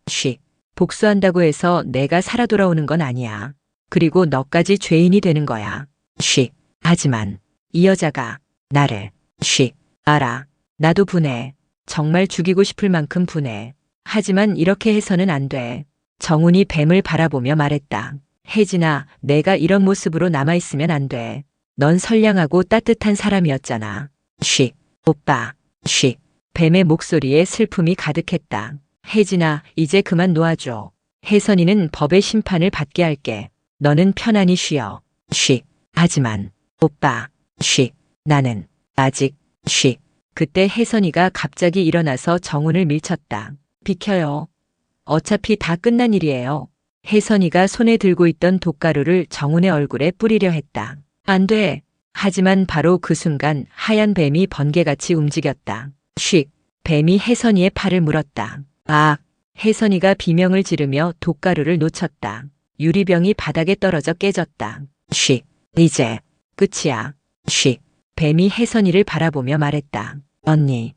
쉿. 복수한다고 해서 내가 살아 돌아오는 건 아니야. 그리고 너까지 죄인이 되는 거야. 쉿. 하지만 이 여자가 나를. 쉿. 알아. 나도 분해. 정말 죽이고 싶을 만큼 분해. 하지만 이렇게 해서는 안 돼. 정훈이 뱀을 바라보며 말했다. 혜진아, 내가 이런 모습으로 남아있으면 안 돼. 넌 선량하고 따뜻한 사람이었잖아. 쉿. 오빠. 쉿. 뱀의 목소리에 슬픔이 가득했다. 혜진아, 이제 그만 놓아줘. 혜선이는 법의 심판을 받게 할게. 너는 편안히 쉬어. 쉿. 하지만 오빠. 쉿. 나는 아직. 쉿. 그때 혜선이가 갑자기 일어나서 정훈을 밀쳤다. 비켜요. 어차피 다 끝난 일이에요. 혜선이가 손에 들고 있던 독가루를 정훈의 얼굴에 뿌리려 했다. 안 돼. 하지만 바로 그 순간 하얀 뱀이 번개같이 움직였다. 쉿. 뱀이 혜선이의 팔을 물었다. 아. 혜선이가 비명을 지르며 독가루를 놓쳤다. 유리병이 바닥에 떨어져 깨졌다. 쉿. 이제 끝이야. 쉿. 뱀이 혜선이를 바라보며 말했다. 언니.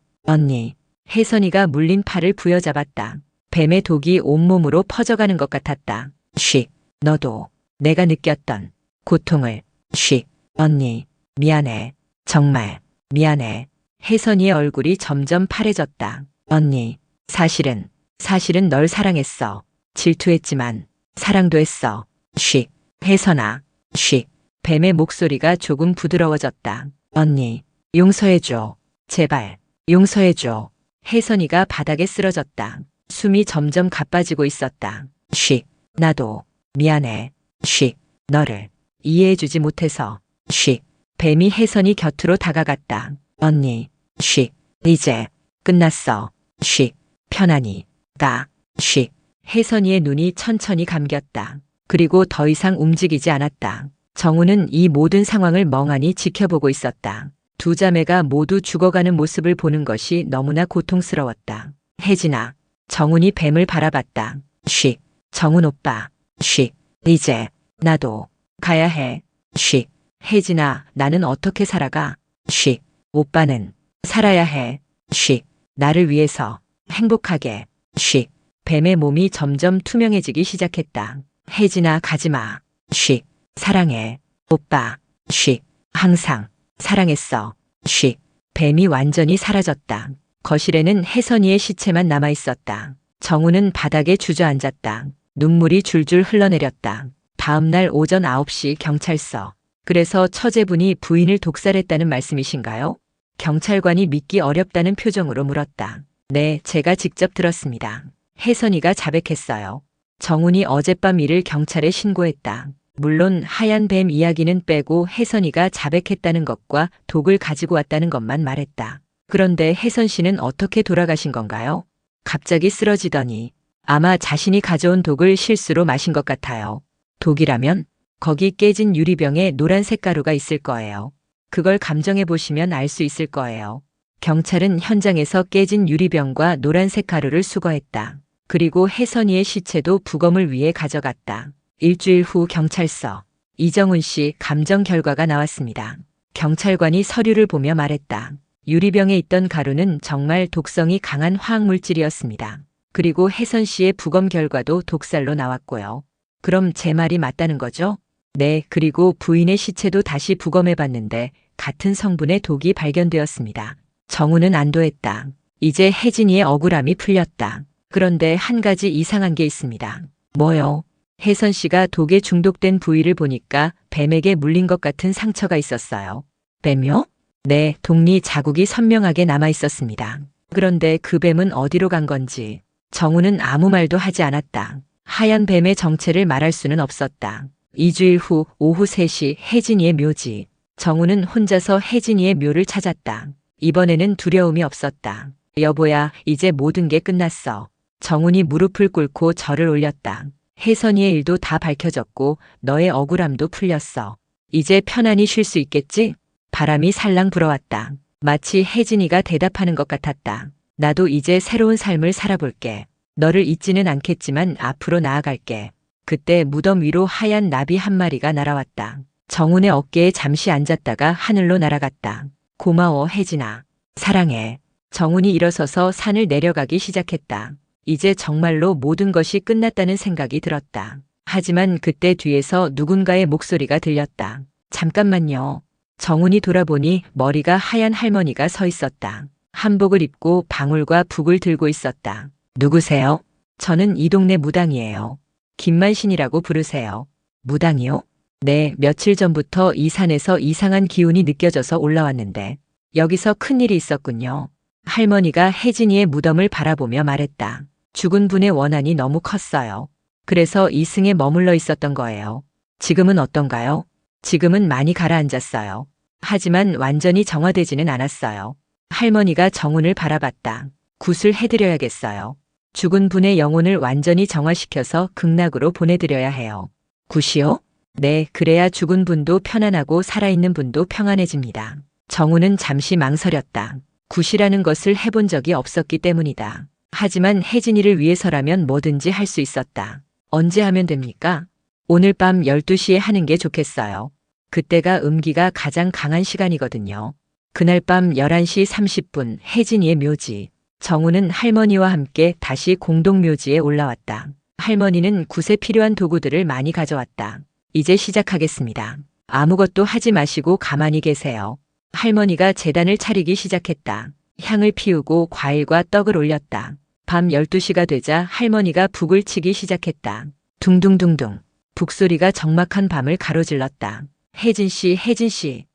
혜선이가 물린 팔을 부여잡았다. 뱀의 독이 온몸으로 퍼져가는 것 같았다. 쉿. 너도 내가 느꼈던 고통을. 쉿. 언니. 미안해. 정말 미안해. 혜선이의 얼굴이 점점 파래졌다. 언니. 사실은 널 사랑했어. 질투했지만 사랑도 했어. 쉿. 혜선아. 쉿. 뱀의 목소리가 조금 부드러워졌다. 언니. 용서해줘. 제발. 용서해줘. 혜선이가 바닥에 쓰러졌다. 숨이 점점 가빠지고 있었다. 쉿. 나도 미안해. 쉿. 너를 이해해주지 못해서. 쉿. 뱀이 혜선이 곁으로 다가갔다. 언니. 쉿. 이제 끝났어. 쉿. 편안히 가. 쉿. 혜선이의 눈이 천천히 감겼다. 그리고 더 이상 움직이지 않았다. 정훈은 이 모든 상황을 멍하니 지켜보고 있었다. 두 자매가 모두 죽어가는 모습을 보는 것이 너무나 고통스러웠다. 혜진아. 정훈이 뱀을 바라봤다. 쉿. 정훈 오빠. 쉿. 이제 나도 가야 해. 쉿. 혜진아, 나는 어떻게 살아가? 쉿. 오빠는 살아야 해. 쉿. 나를 위해서 행복하게. 쉿. 뱀의 몸이 점점 투명해지기 시작했다. 혜진아, 가지마. 쉿. 사랑해. 오빠. 쉿. 항상 사랑했어. 쉿. 뱀이 완전히 사라졌다. 거실에는 혜선이의 시체만 남아 있었다. 정우는 바닥에 주저앉았다. 눈물이 줄줄 흘러내렸다. 다음날 오전 9시 경찰서. 그래서 처제분이 부인을 독살했다는 말씀이신가요? 경찰관이 믿기 어렵다는 표정으로 물었다. 네, 제가 직접 들었습니다. 혜선이가 자백했어요. 정훈이 어젯밤 일을 경찰에 신고했다. 물론 하얀 뱀 이야기는 빼고 혜선이가 자백했다는 것과 독을 가지고 왔다는 것만 말했다. 그런데 혜선 씨는 어떻게 돌아가신 건가요? 갑자기 쓰러지더니 아마 자신이 가져온 독을 실수로 마신 것 같아요. 독이라면 거기 깨진 유리병에 노란색 가루가 있을 거예요. 그걸 감정해 보시면 알 수 있을 거예요. 경찰은 현장에서 깨진 유리병과 노란색 가루를 수거했다. 그리고 혜선이의 시체도 부검을 위해 가져갔다. 일주일 후 경찰서. 이정훈 씨 감정 결과가 나왔습니다. 경찰관이 서류를 보며 말했다. 유리병에 있던 가루는 정말 독성이 강한 화학물질이었습니다. 그리고 혜선 씨의 부검 결과도 독살로 나왔고요. 그럼 제 말이 맞다는 거죠? 네, 그리고 부인의 시체도 다시 부검해봤는데 같은 성분의 독이 발견되었습니다. 정우는 안도했다. 이제 혜진이의 억울함이 풀렸다. 그런데 한 가지 이상한 게 있습니다. 뭐요? 혜선 씨가 독에 중독된 부위를 보니까 뱀에게 물린 것 같은 상처가 있었어요. 뱀이요? 네, 독리 자국이 선명하게 남아 있었습니다. 그런데 그 뱀은 어디로 간 건지 정우는 아무 말도 하지 않았다. 하얀 뱀의 정체를 말할 수는 없었다. 2주일 후 오후 3시 혜진이의 묘지. 정우는 혼자서 혜진이의 묘를 찾았다. 이번에는 두려움이 없었다. 여보야, 이제 모든 게 끝났어. 정훈이 무릎을 꿇고 절을 올렸다. 혜선이의 일도 다 밝혀졌고 너의 억울함도 풀렸어. 이제 편안히 쉴 수 있겠지? 바람이 살랑 불어왔다. 마치 혜진이가 대답하는 것 같았다. 나도 이제 새로운 삶을 살아볼게. 너를 잊지는 않겠지만 앞으로 나아갈게. 그때 무덤 위로 하얀 나비 한 마리가 날아왔다. 정훈의 어깨에 잠시 앉았다가 하늘로 날아갔다. 고마워 혜진아. 사랑해. 정훈이 일어서서 산을 내려가기 시작했다. 이제 정말로 모든 것이 끝났다는 생각이 들었다. 하지만 그때 뒤에서 누군가의 목소리가 들렸다. 잠깐만요. 정훈이 돌아보니 머리가 하얀 할머니가 서 있었다. 한복을 입고 방울과 북을 들고 있었다. 누구세요? 저는 이 동네 무당이에요. 김만신이라고 부르세요. 무당이요? 네, 며칠 전부터 이 산에서 이상한 기운이 느껴져서 올라왔는데 여기서 큰일이 있었군요. 할머니가 혜진이의 무덤을 바라보며 말했다. 죽은 분의 원한이 너무 컸어요. 그래서 이승에 머물러 있었던 거예요. 지금은 어떤가요? 지금은 많이 가라앉았어요. 하지만 완전히 정화되지는 않았어요. 할머니가 정훈을 바라봤다. 굿을 해드려야겠어요. 죽은 분의 영혼을 완전히 정화시켜서 극락으로 보내드려야 해요. 굿이요? 네, 그래야 죽은 분도 편안하고 살아있는 분도 평안해집니다. 정훈은 잠시 망설였다. 굿이라는 것을 해본 적이 없었기 때문이다. 하지만 혜진이를 위해서라면 뭐든지 할 수 있었다. 언제 하면 됩니까? 오늘 밤 12시에 하는 게 좋겠어요. 그때가 음기가 가장 강한 시간이거든요. 그날 밤 11시 30분 혜진이의 묘지. 정우는 할머니와 함께 다시 공동묘지에 올라왔다. 할머니는 굿에 필요한 도구들을 많이 가져왔다. 이제 시작하겠습니다. 아무것도 하지 마시고 가만히 계세요. 할머니가 제단을 차리기 시작했다. 향을 피우고 과일과 떡을 올렸다. 밤 12시가 되자 할머니가 북을 치기 시작했다. 둥둥둥둥. 북소리가 적막한 밤을 가로질렀다. 혜진 씨.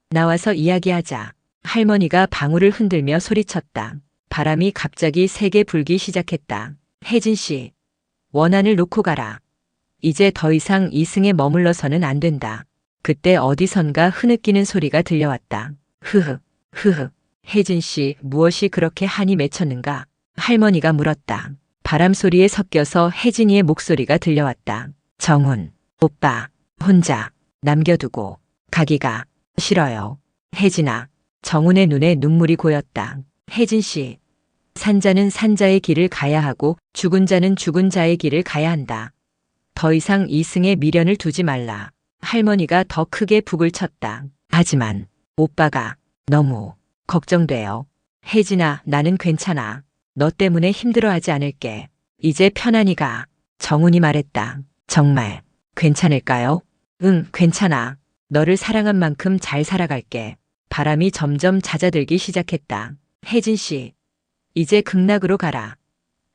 나와서 이야기하자. 할머니가 방울을 흔들며 소리쳤다. 바람이 갑자기 세게 불기 시작했다. 혜진 씨. 원한을 놓고 가라. 이제 더 이상 이승에 머물러서는 안 된다. 그때 어디선가 흐느끼는 소리가 들려왔다. 흐흐. 혜진 씨, 무엇이 그렇게 한이 맺혔는가? 할머니가 물었다. 바람 소리에 섞여서 혜진이의 목소리가 들려왔다. 정훈, 오빠, 혼자 남겨두고 가기가 싫어요. 혜진아. 정훈의 눈에 눈물이 고였다. 혜진 씨. 산자는 산자의 길을 가야 하고 죽은 자는 죽은 자의 길을 가야 한다. 더 이상 이승에 미련을 두지 말라. 할머니가 더 크게 북을 쳤다. 하지만 오빠가 너무 걱정돼요. 혜진아, 나는 괜찮아. 너 때문에 힘들어하지 않을게. 이제 편안히 가. 정훈이 말했다. 정말 괜찮을까요? 응, 괜찮아. 너를 사랑한 만큼 잘 살아갈게. 바람이 점점 잦아들기 시작했다. 혜진 씨, 이제 극락으로 가라.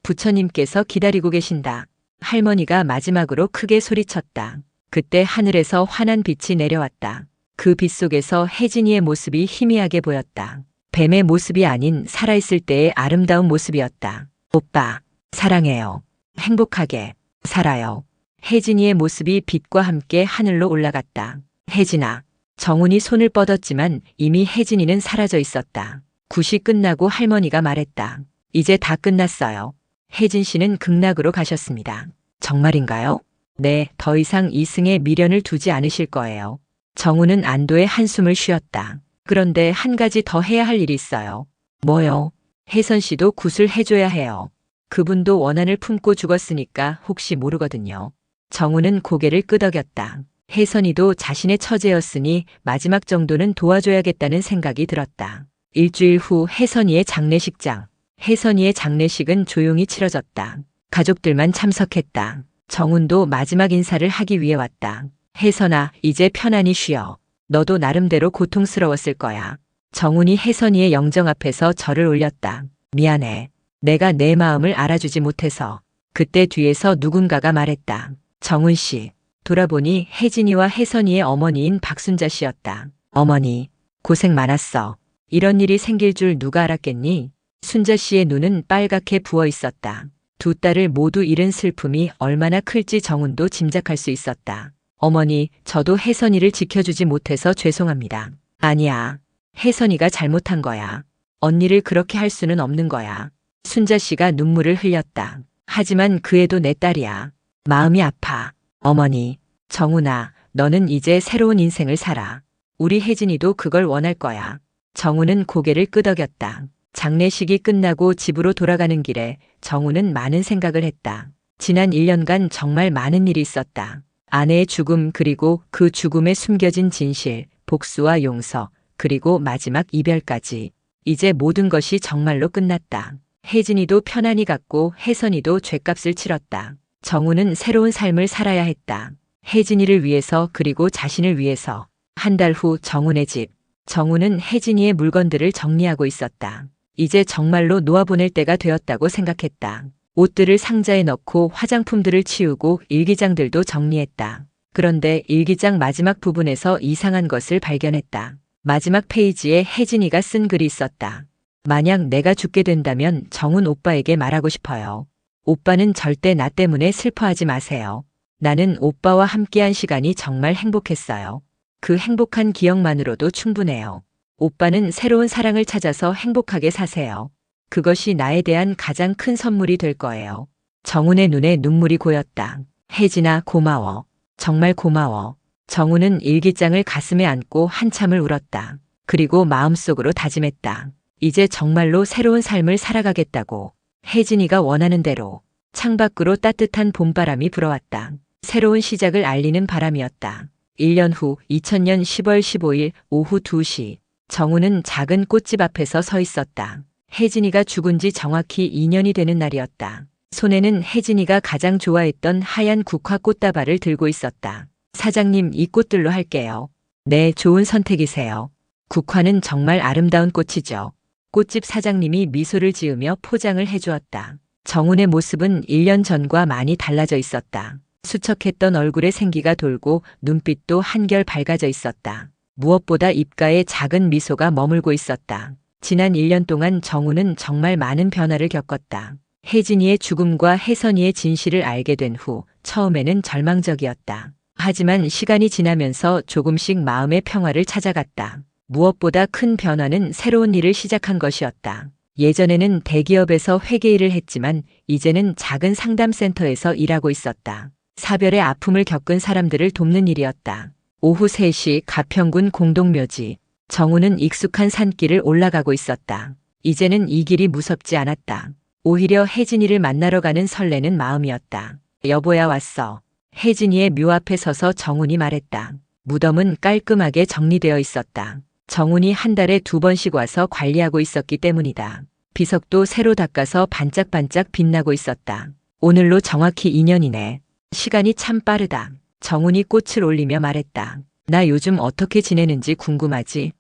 부처님께서 기다리고 계신다. 할머니가 마지막으로 크게 소리쳤다. 그때 하늘에서 환한 빛이 내려왔다. 그 빛 속에서 혜진이의 모습이 희미하게 보였다. 뱀의 모습이 아닌 살아있을 때의 아름다운 모습이었다. 오빠, 사랑해요. 행복하게 살아요. 혜진이의 모습이 빛과 함께 하늘로 올라갔다. 혜진아. 정훈이 손을 뻗었지만 이미 혜진이는 사라져 있었다. 굿이 끝나고 할머니가 말했다. 이제 다 끝났어요. 혜진 씨는 극락으로 가셨습니다. 정말인가요? 네, 더 이상 이승에 미련을 두지 않으실 거예요. 정훈은 안도의 한숨을 쉬었다. 그런데 한 가지 더 해야 할 일이 있어요. 뭐요? 혜선 씨도 굿을 해줘야 해요. 그분도 원한을 품고 죽었으니까 혹시 모르거든요. 정훈은 고개를 끄덕였다. 혜선이도 자신의 처제였으니 마지막 정도는 도와줘야겠다는 생각이 들었다. 일주일 후 혜선이의 장례식장. 혜선이의 장례식은 조용히 치러졌다. 가족들만 참석했다. 정훈도 마지막 인사를 하기 위해 왔다. 혜선아, 이제 편안히 쉬어. 너도 나름대로 고통스러웠을 거야. 정훈이 혜선이의 영정 앞에서 절을 올렸다. 미안해. 내가 내 마음을 알아주지 못해서. 그때 뒤에서 누군가가 말했다. 정훈 씨. 돌아보니 혜진이와 혜선이의 어머니인 박순자 씨였다. 어머니, 고생 많았어. 이런 일이 생길 줄 누가 알았겠니? 순자 씨의 눈은 빨갛게 부어 있었다. 두 딸을 모두 잃은 슬픔이 얼마나 클지 정훈도 짐작할 수 있었다. 어머니, 저도 혜선이를 지켜주지 못해서 죄송합니다. 아니야. 혜선이가 잘못한 거야. 언니를 그렇게 할 수는 없는 거야. 순자 씨가 눈물을 흘렸다. 하지만 그 애도 내 딸이야. 마음이 아파. 어머니, 정훈아, 너는 이제 새로운 인생을 살아. 우리 혜진이도 그걸 원할 거야. 정훈은 고개를 끄덕였다. 장례식이 끝나고 집으로 돌아가는 길에 정훈은 많은 생각을 했다. 지난 1년간 정말 많은 일이 있었다. 아내의 죽음 그리고 그 죽음에 숨겨진 진실, 복수와 용서, 그리고 마지막 이별까지. 이제 모든 것이 정말로 끝났다. 혜진이도 편안히 갔고 혜선이도 죗값을 치렀다. 정훈은 새로운 삶을 살아야 했다. 혜진이를 위해서 그리고 자신을 위해서. 한 달 후 정훈의 집. 정훈은 혜진이의 물건들을 정리하고 있었다. 이제 정말로 놓아보낼 때가 되었다고 생각했다. 옷들을 상자에 넣고 화장품들을 치우고 일기장들도 정리했다. 그런데 일기장 마지막 부분에서 이상한 것을 발견했다. 마지막 페이지에 혜진이가 쓴 글이 있었다. 만약 내가 죽게 된다면 정훈 오빠에게 말하고 싶어요. 오빠는 절대 나 때문에 슬퍼하지 마세요. 나는 오빠와 함께한 시간이 정말 행복했어요. 그 행복한 기억만으로도 충분해요. 오빠는 새로운 사랑을 찾아서 행복하게 사세요. 그것이 나에 대한 가장 큰 선물이 될 거예요. 정훈의 눈에 눈물이 고였다. 혜진아, 고마워. 정말 고마워. 정훈은 일기장을 가슴에 안고 한참을 울었다. 그리고 마음속으로 다짐했다. 이제 정말로 새로운 삶을 살아가겠다고. 혜진이가 원하는 대로. 창밖으로 따뜻한 봄바람이 불어왔다. 새로운 시작을 알리는 바람이었다. 1년 후 2000년 10월 15일 오후 2시. 정훈은 작은 꽃집 앞에서 서 있었다. 혜진이가 죽은 지 정확히 2년이 되는 날이었다. 손에는 혜진이가 가장 좋아했던 하얀 국화 꽃다발을 들고 있었다. 사장님, 이 꽃들로 할게요. 네, 좋은 선택이세요. 국화는 정말 아름다운 꽃이죠. 꽃집 사장님이 미소를 지으며 포장을 해주었다. 정훈의 모습은 1년 전과 많이 달라져 있었다. 수척했던 얼굴에 생기가 돌고 눈빛도 한결 밝아져 있었다. 무엇보다 입가에 작은 미소가 머물고 있었다. 지난 1년 동안 정훈은 정말 많은 변화를 겪었다. 혜진이의 죽음과 혜선이의 진실을 알게 된 후 처음에는 절망적이었다. 하지만 시간이 지나면서 조금씩 마음의 평화를 찾아갔다. 무엇보다 큰 변화는 새로운 일을 시작한 것이었다. 예전에는 대기업에서 회계 일을 했지만 이제는 작은 상담센터에서 일하고 있었다. 사별의 아픔을 겪은 사람들을 돕는 일이었다. 오후 3시 가평군 공동묘지. 정훈은 익숙한 산길을 올라가고 있었다. 이제는 이 길이 무섭지 않았다. 오히려 혜진이를 만나러 가는 설레는 마음이었다. 여보야, 왔어. 혜진이의 묘 앞에 서서 정훈이 말했다. 무덤은 깔끔하게 정리되어 있었다. 정훈이 한 달에 2번씩 와서 관리하고 있었기 때문이다. 비석도 새로 닦아서 반짝반짝 빛나고 있었다. 오늘로 정확히 2년이네. 시간이 참 빠르다. 정훈이 꽃을 올리며 말했다. 나 요즘 어떻게 지내는지 궁금하지?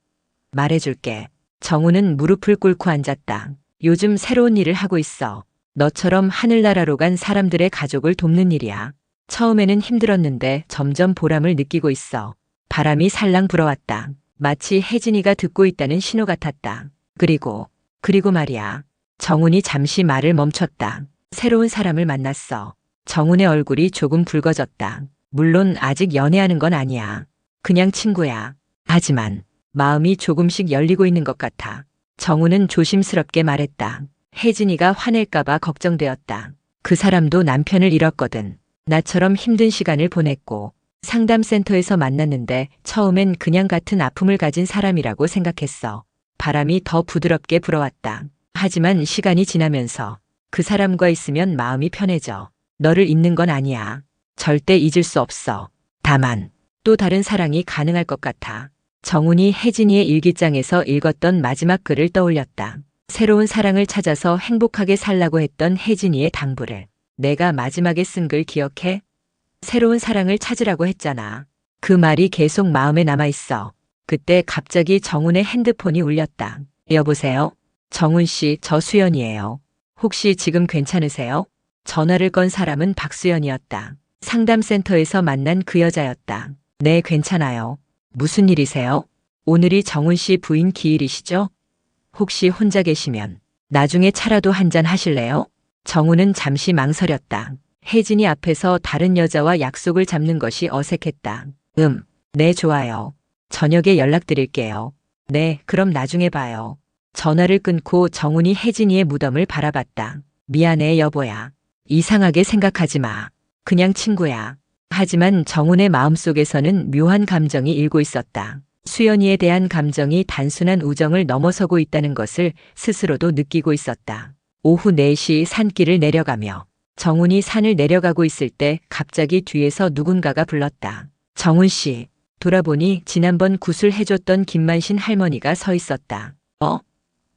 말해줄게. 정우는 무릎을 꿇고 앉았다. 요즘 새로운 일을 하고 있어. 너처럼 하늘나라로 간 사람들의 가족을 돕는 일이야. 처음에는 힘들었는데 점점 보람을 느끼고 있어. 바람이 살랑 불어왔다. 마치 혜진이가 듣고 있다는 신호 같았다. 그리고 말이야. 정훈이 잠시 말을 멈췄다. 새로운 사람을 만났어. 정훈의 얼굴이 조금 붉어졌다. 물론 아직 연애하는 건 아니야. 그냥 친구야. 하지만 마음이 조금씩 열리고 있는 것 같아. 정훈은 조심스럽게 말했다. 혜진이가 화낼까봐 걱정되었다. 그 사람도 남편을 잃었거든. 나처럼 힘든 시간을 보냈고 상담센터에서 만났는데 처음엔 그냥 같은 아픔을 가진 사람이라고 생각했어. 바람이 더 부드럽게 불어왔다. 하지만 시간이 지나면서 그 사람과 있으면 마음이 편해져. 너를 잊는 건 아니야. 절대 잊을 수 없어. 다만 또 다른 사랑이 가능할 것 같아. 정훈이 혜진이의 일기장에서 읽었던 마지막 글을 떠올렸다. 새로운 사랑을 찾아서 행복하게 살라고 했던 혜진이의 당부를. 내가 마지막에 쓴 글 기억해? 새로운 사랑을 찾으라고 했잖아. 그 말이 계속 마음에 남아있어. 그때 갑자기 정훈의 핸드폰이 울렸다. 여보세요? 정훈 씨, 저 수연이에요. 혹시 지금 괜찮으세요? 전화를 건 사람은 박수연이었다. 상담센터에서 만난 그 여자였다. 네, 괜찮아요. 무슨 일이세요? 오늘이 정훈 씨 부인 기일이시죠? 혹시 혼자 계시면 나중에 차라도 한잔 하실래요? 정훈은 잠시 망설였다. 혜진이 앞에서 다른 여자와 약속을 잡는 것이 어색했다. 네, 좋아요. 저녁에 연락드릴게요. 네, 그럼 나중에 봐요. 전화를 끊고 정훈이 혜진이의 무덤을 바라봤다. 미안해, 여보야. 이상하게 생각하지 마. 그냥 친구야. 하지만 정훈의 마음속에서는 묘한 감정이 일고 있었다. 수연이에 대한 감정이 단순한 우정을 넘어서고 있다는 것을 스스로도 느끼고 있었다. 오후 4시 산길을 내려가며 정훈이 산을 내려가고 있을 때 갑자기 뒤에서 누군가가 불렀다. 정훈 씨. 돌아보니 지난번 구슬해줬던 김만신 할머니가 서 있었다.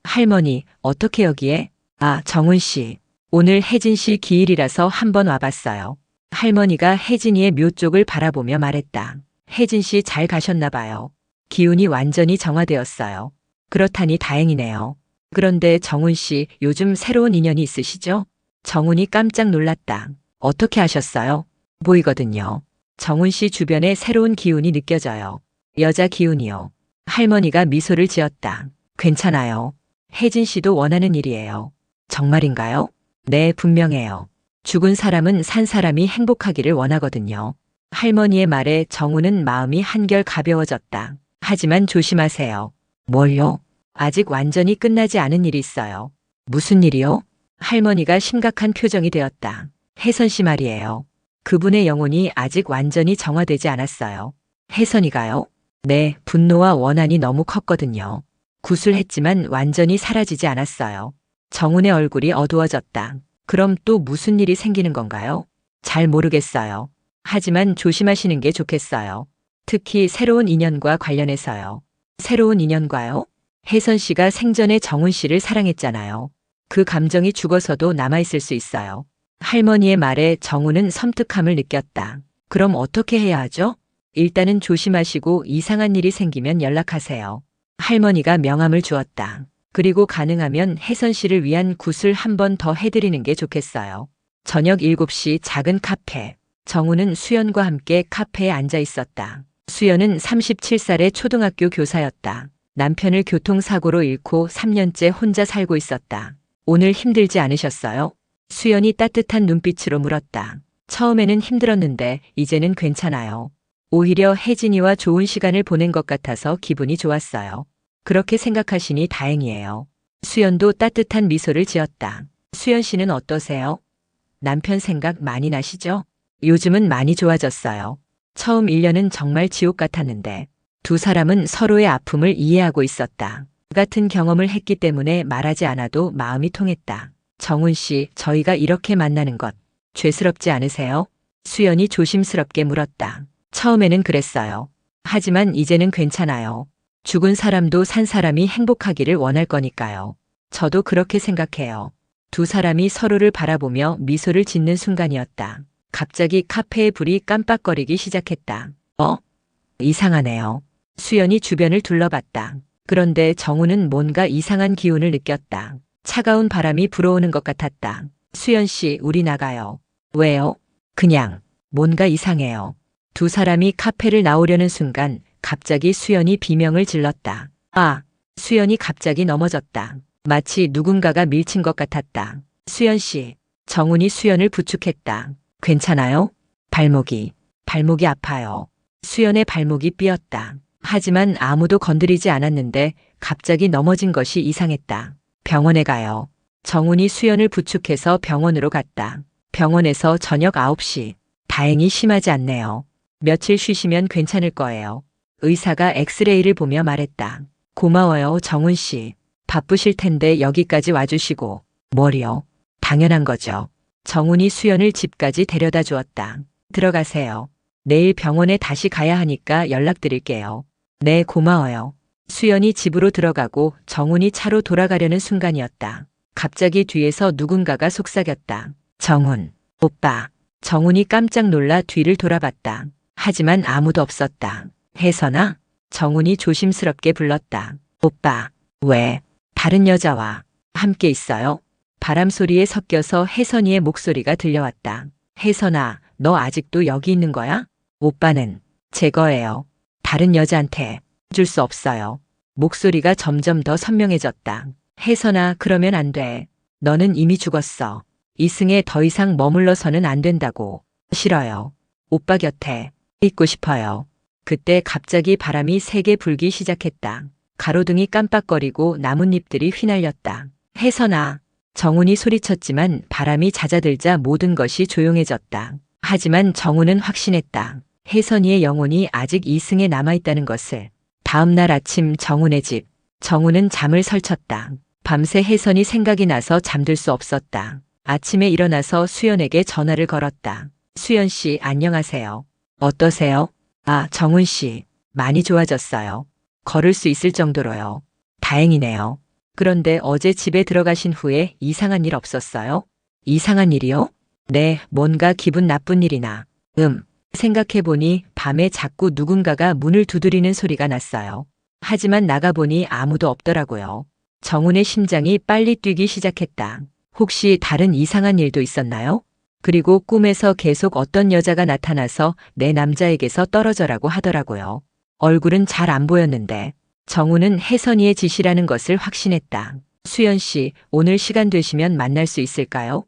할머니, 어떻게 여기에? 아, 정훈 씨. 오늘 혜진 씨 기일이라서 한번 와봤어요. 할머니가 혜진이의 묘 쪽을 바라보며 말했다. 혜진 씨 잘 가셨나 봐요. 기운이 완전히 정화되었어요. 그렇다니 다행이네요. 그런데 정훈 씨, 요즘 새로운 인연이 있으시죠? 정훈이 깜짝 놀랐다. 어떻게 하셨어요? 보이거든요. 정훈 씨 주변에 새로운 기운이 느껴져요. 여자 기운이요. 할머니가 미소를 지었다. 괜찮아요. 혜진 씨도 원하는 일이에요. 정말인가요? 네, 분명해요. 죽은 사람은 산 사람이 행복하기를 원하거든요. 할머니의 말에 정훈은 마음이 한결 가벼워졌다. 하지만 조심하세요. 뭘요? 아직 완전히 끝나지 않은 일이 있어요. 무슨 일이요? 할머니가 심각한 표정이 되었다. 혜선 씨 말이에요. 그분의 영혼이 아직 완전히 정화되지 않았어요. 혜선이가요? 네, 분노와 원한이 너무 컸거든요. 구술했지만 완전히 사라지지 않았어요. 정훈의 얼굴이 어두워졌다. 그럼 또 무슨 일이 생기는 건가요? 잘 모르겠어요. 하지만 조심하시는 게 좋겠어요. 특히 새로운 인연과 관련해서요. 새로운 인연과요? 혜선 씨가 생전에 정훈 씨를 사랑했잖아요. 그 감정이 죽어서도 남아있을 수 있어요. 할머니의 말에 정훈은 섬뜩함을 느꼈다. 그럼 어떻게 해야 하죠? 일단은 조심하시고 이상한 일이 생기면 연락하세요. 할머니가 명함을 주었다. 그리고 가능하면 혜선 씨를 위한 굿을 한 번 더 해드리는 게 좋겠어요. 저녁 7시 작은 카페. 정훈은 수연과 함께 카페에 앉아 있었다. 수연은 37살의 초등학교 교사였다. 남편을 교통사고로 잃고 3년째 혼자 살고 있었다. 오늘 힘들지 않으셨어요? 수연이 따뜻한 눈빛으로 물었다. 처음에는 힘들었는데 이제는 괜찮아요. 오히려 혜진이와 좋은 시간을 보낸 것 같아서 기분이 좋았어요. 그렇게 생각하시니 다행이에요. 수연도 따뜻한 미소를 지었다. 수연 씨는 어떠세요? 남편 생각 많이 나시죠? 요즘은 많이 좋아졌어요. 처음 1년은 정말 지옥 같았는데 두 사람은 서로의 아픔을 이해하고 있었다. 같은 경험을 했기 때문에 말하지 않아도 마음이 통했다. 정훈 씨, 저희가 이렇게 만나는 것 죄스럽지 않으세요? 수연이 조심스럽게 물었다. 처음에는 그랬어요. 하지만 이제는 괜찮아요. 죽은 사람도 산 사람이 행복하기를 원할 거니까요. 저도 그렇게 생각해요. 두 사람이 서로를 바라보며 미소를 짓는 순간이었다. 갑자기 카페의 불이 깜빡거리기 시작했다. 이상하네요. 수연이 주변을 둘러봤다. 그런데 정우는 뭔가 이상한 기운을 느꼈다. 차가운 바람이 불어오는 것 같았다. 수연 씨, 우리 나가요. 왜요? 그냥 뭔가 이상해요. 두 사람이 카페를 나오려는 순간 갑자기 수연이 비명을 질렀다. 아! 수연이 갑자기 넘어졌다. 마치 누군가가 밀친 것 같았다. 수연 씨. 정훈이 수연을 부축했다. 괜찮아요? 발목이 아파요. 수연의 발목이 삐었다. 하지만 아무도 건드리지 않았는데 갑자기 넘어진 것이 이상했다. 병원에 가요. 정훈이 수연을 부축해서 병원으로 갔다. 병원에서 저녁 9시. 다행히 심하지 않네요. 며칠 쉬시면 괜찮을 거예요. 의사가 엑스레이를 보며 말했다. 고마워요, 정훈 씨. 바쁘실 텐데 여기까지 와주시고. 뭘요? 당연한 거죠. 정훈이 수연을 집까지 데려다 주었다. 들어가세요. 내일 병원에 다시 가야 하니까 연락드릴게요. 네, 고마워요. 수연이 집으로 들어가고 정훈이 차로 돌아가려는 순간이었다. 갑자기 뒤에서 누군가가 속삭였다. 정훈, 오빠. 정훈이 깜짝 놀라 뒤를 돌아봤다. 하지만 아무도 없었다. 혜선아? 정훈이 조심스럽게 불렀다. 오빠, 왜? 다른 여자와 함께 있어요? 바람 소리에 섞여서 혜선이의 목소리가 들려왔다. 혜선아, 너 아직도 여기 있는 거야? 오빠는 제 거예요. 다른 여자한테 줄 수 없어요. 목소리가 점점 더 선명해졌다. 혜선아, 그러면 안 돼. 너는 이미 죽었어. 이승에 더 이상 머물러서는 안 된다고. 싫어요. 오빠 곁에 있고 싶어요. 그때 갑자기 바람이 세게 불기 시작했다. 가로등이 깜빡거리고 나뭇잎들이 휘날렸다. 혜선아. 정훈이 소리쳤지만 바람이 잦아들자 모든 것이 조용해졌다. 하지만 정훈은 확신했다. 혜선이의 영혼이 아직 이승에 남아있다는 것을. 다음 날 아침 정훈의 집. 정훈은 잠을 설쳤다. 밤새 혜선이 생각이 나서 잠들 수 없었다. 아침에 일어나서 수연에게 전화를 걸었다. 수연 씨, 안녕하세요. 어떠세요? 아, 정훈 씨. 많이 좋아졌어요. 걸을 수 있을 정도로요. 다행이네요. 그런데 어제 집에 들어가신 후에 이상한 일 없었어요? 이상한 일이요? 네, 뭔가 기분 나쁜 일이나. 생각해보니 밤에 자꾸 누군가가 문을 두드리는 소리가 났어요. 하지만 나가보니 아무도 없더라고요. 정훈의 심장이 빨리 뛰기 시작했다. 혹시 다른 이상한 일도 있었나요? 그리고 꿈에서 계속 어떤 여자가 나타나서 내 남자에게서 떨어져라고 하더라고요. 얼굴은 잘 안 보였는데 정훈은 혜선이의 짓이라는 것을 확신했다. 수연 씨, 오늘 시간 되시면 만날 수 있을까요?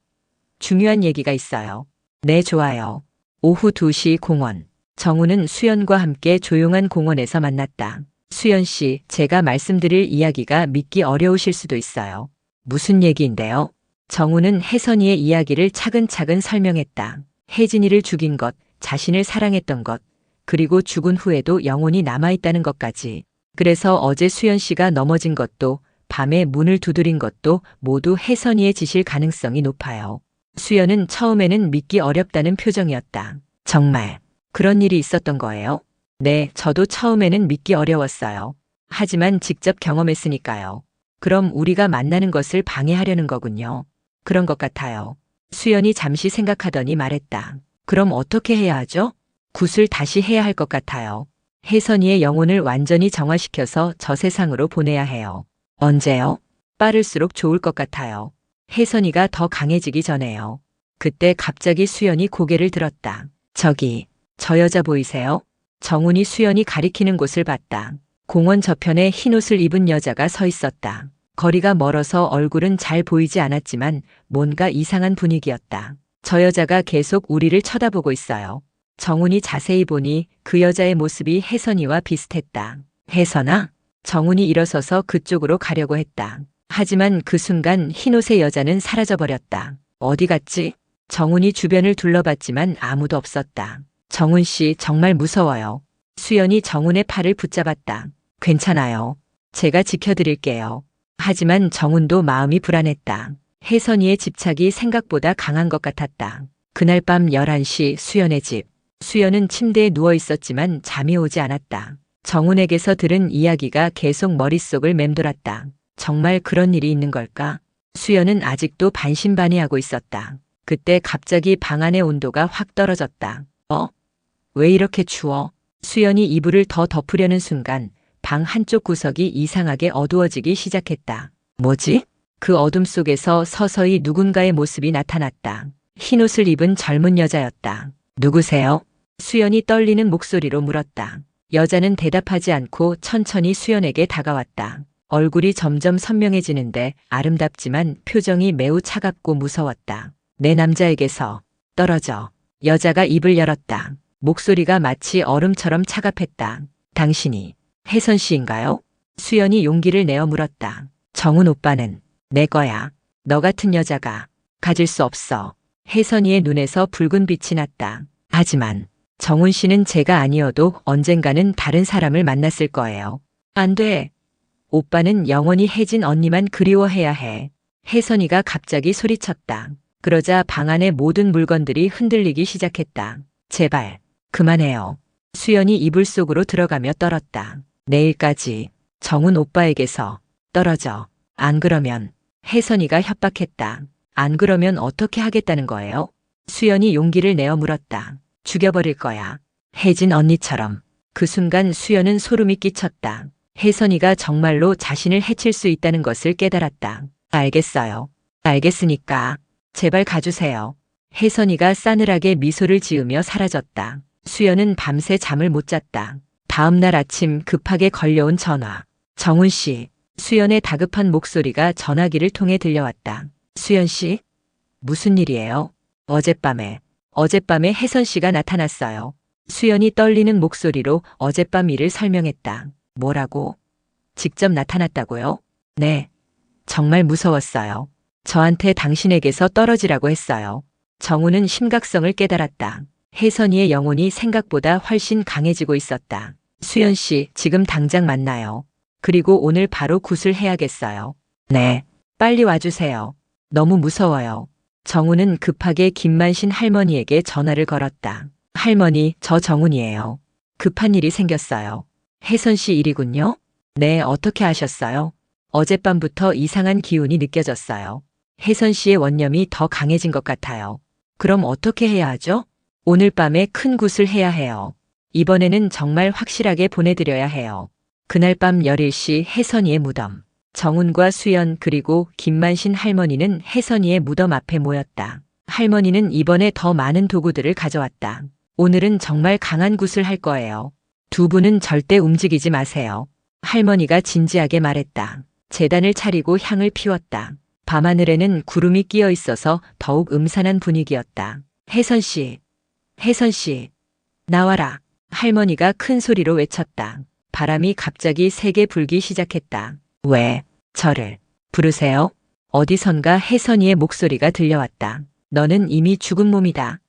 중요한 얘기가 있어요. 네, 좋아요. 오후 2시 공원. 정훈은 수연과 함께 조용한 공원에서 만났다. 수연 씨, 제가 말씀드릴 이야기가 믿기 어려우실 수도 있어요. 무슨 얘기인데요? 정훈은 혜선이의 이야기를 차근차근 설명했다. 혜진이를 죽인 것, 자신을 사랑했던 것, 그리고 죽은 후에도 영혼이 남아있다는 것까지. 그래서 어제 수연 씨가 넘어진 것도, 밤에 문을 두드린 것도 모두 혜선이의 짓일 가능성이 높아요. 수연은 처음에는 믿기 어렵다는 표정이었다. 정말 그런 일이 있었던 거예요? 네, 저도 처음에는 믿기 어려웠어요. 하지만 직접 경험했으니까요. 그럼 우리가 만나는 것을 방해하려는 거군요. 그런 것 같아요. 수연이 잠시 생각하더니 말했다. 그럼 어떻게 해야 하죠? 굿을 다시 해야 할 것 같아요. 혜선이의 영혼을 완전히 정화시켜서 저 세상으로 보내야 해요. 언제요? 빠를수록 좋을 것 같아요. 혜선이가 더 강해지기 전에요. 그때 갑자기 수연이 고개를 들었다. 저기, 저 여자 보이세요? 정훈이 수연이 가리키는 곳을 봤다. 공원 저편에 흰옷을 입은 여자가 서 있었다. 거리가 멀어서 얼굴은 잘 보이지 않았지만 뭔가 이상한 분위기였다. 저 여자가 계속 우리를 쳐다보고 있어요. 정훈이 자세히 보니 그 여자의 모습이 혜선이와 비슷했다. 혜선아? 정훈이 일어서서 그쪽으로 가려고 했다. 하지만 그 순간 흰옷의 여자는 사라져버렸다. 어디 갔지? 정훈이 주변을 둘러봤지만 아무도 없었다. 정훈 씨, 정말 무서워요. 수연이 정훈의 팔을 붙잡았다. 괜찮아요. 제가 지켜드릴게요. 하지만 정훈도 마음이 불안했다. 혜선이의 집착이 생각보다 강한 것 같았다. 그날 밤 11시 수연의 집. 수연은 침대에 누워 있었지만 잠이 오지 않았다. 정훈에게서 들은 이야기가 계속 머릿속을 맴돌았다. 정말 그런 일이 있는 걸까? 수연은 아직도 반신반의하고 있었다. 그때 갑자기 방 안의 온도가 확 떨어졌다. 왜 이렇게 추워? 수연이 이불을 더 덮으려는 순간 방 한쪽 구석이 이상하게 어두워지기 시작했다. 뭐지? 그 어둠 속에서 서서히 누군가의 모습이 나타났다. 흰옷을 입은 젊은 여자였다. 누구세요? 수연이 떨리는 목소리로 물었다. 여자는 대답하지 않고 천천히 수연에게 다가왔다. 얼굴이 점점 선명해지는데 아름답지만 표정이 매우 차갑고 무서웠다. 내 남자에게서 떨어져. 여자가 입을 열었다. 목소리가 마치 얼음처럼 차갑했다. 당신이 혜선 씨인가요? 수연이 용기를 내어 물었다. 정훈 오빠는 내 거야. 너 같은 여자가 가질 수 없어. 혜선이의 눈에서 붉은 빛이 났다. 하지만 정훈 씨는 제가 아니어도 언젠가는 다른 사람을 만났을 거예요. 안 돼. 오빠는 영원히 혜진 언니만 그리워해야 해. 혜선이가 갑자기 소리쳤다. 그러자 방 안의 모든 물건들이 흔들리기 시작했다. 제발 그만해요. 수연이 이불 속으로 들어가며 떨었다. 내일까지 정훈 오빠에게서 떨어져. 안 그러면 혜선이가 협박했다. 안 그러면 어떻게 하겠다는 거예요? 수연이 용기를 내어 물었다. 죽여버릴 거야. 혜진 언니처럼. 그 순간 수연은 소름이 끼쳤다. 혜선이가 정말로 자신을 해칠 수 있다는 것을 깨달았다. 알겠어요. 알겠으니까 제발 가주세요. 혜선이가 싸늘하게 미소를 지으며 사라졌다. 수연은 밤새 잠을 못 잤다. 다음 날 아침 급하게 걸려온 전화. 정훈 씨. 수연의 다급한 목소리가 전화기를 통해 들려왔다. 수연 씨? 무슨 일이에요? 어젯밤에 혜선 씨가 나타났어요. 수연이 떨리는 목소리로 어젯밤 일을 설명했다. 뭐라고? 직접 나타났다고요? 네. 정말 무서웠어요. 저한테 당신에게서 떨어지라고 했어요. 정우는 심각성을 깨달았다. 혜선이의 영혼이 생각보다 훨씬 강해지고 있었다. 수연 씨, 지금 당장 만나요. 그리고 오늘 바로 굿을 해야겠어요. 네. 빨리 와주세요. 너무 무서워요. 정우는 급하게 김만신 할머니에게 전화를 걸었다. 할머니, 저 정훈이에요. 급한 일이 생겼어요. 혜선 씨 일이군요? 네, 어떻게 아셨어요? 어젯밤부터 이상한 기운이 느껴졌어요. 혜선 씨의 원념이 더 강해진 것 같아요. 그럼 어떻게 해야 하죠? 오늘 밤에 큰 굿을 해야 해요. 이번에는 정말 확실하게 보내드려야 해요. 그날 밤 11시 혜선이의 무덤. 정훈과 수연 그리고 김만신 할머니는 혜선이의 무덤 앞에 모였다. 할머니는 이번에 더 많은 도구들을 가져왔다. 오늘은 정말 강한 굿을 할 거예요. 두 분은 절대 움직이지 마세요. 할머니가 진지하게 말했다. 제단을 차리고 향을 피웠다. 밤하늘에는 구름이 끼어 있어서 더욱 음산한 분위기였다. 혜선 씨, 나와라. 할머니가 큰 소리로 외쳤다. 바람이 갑자기 세게 불기 시작했다. 왜 저를 부르세요? 어디선가 혜선이의 목소리가 들려왔다. 너는 이미 죽은 몸이다.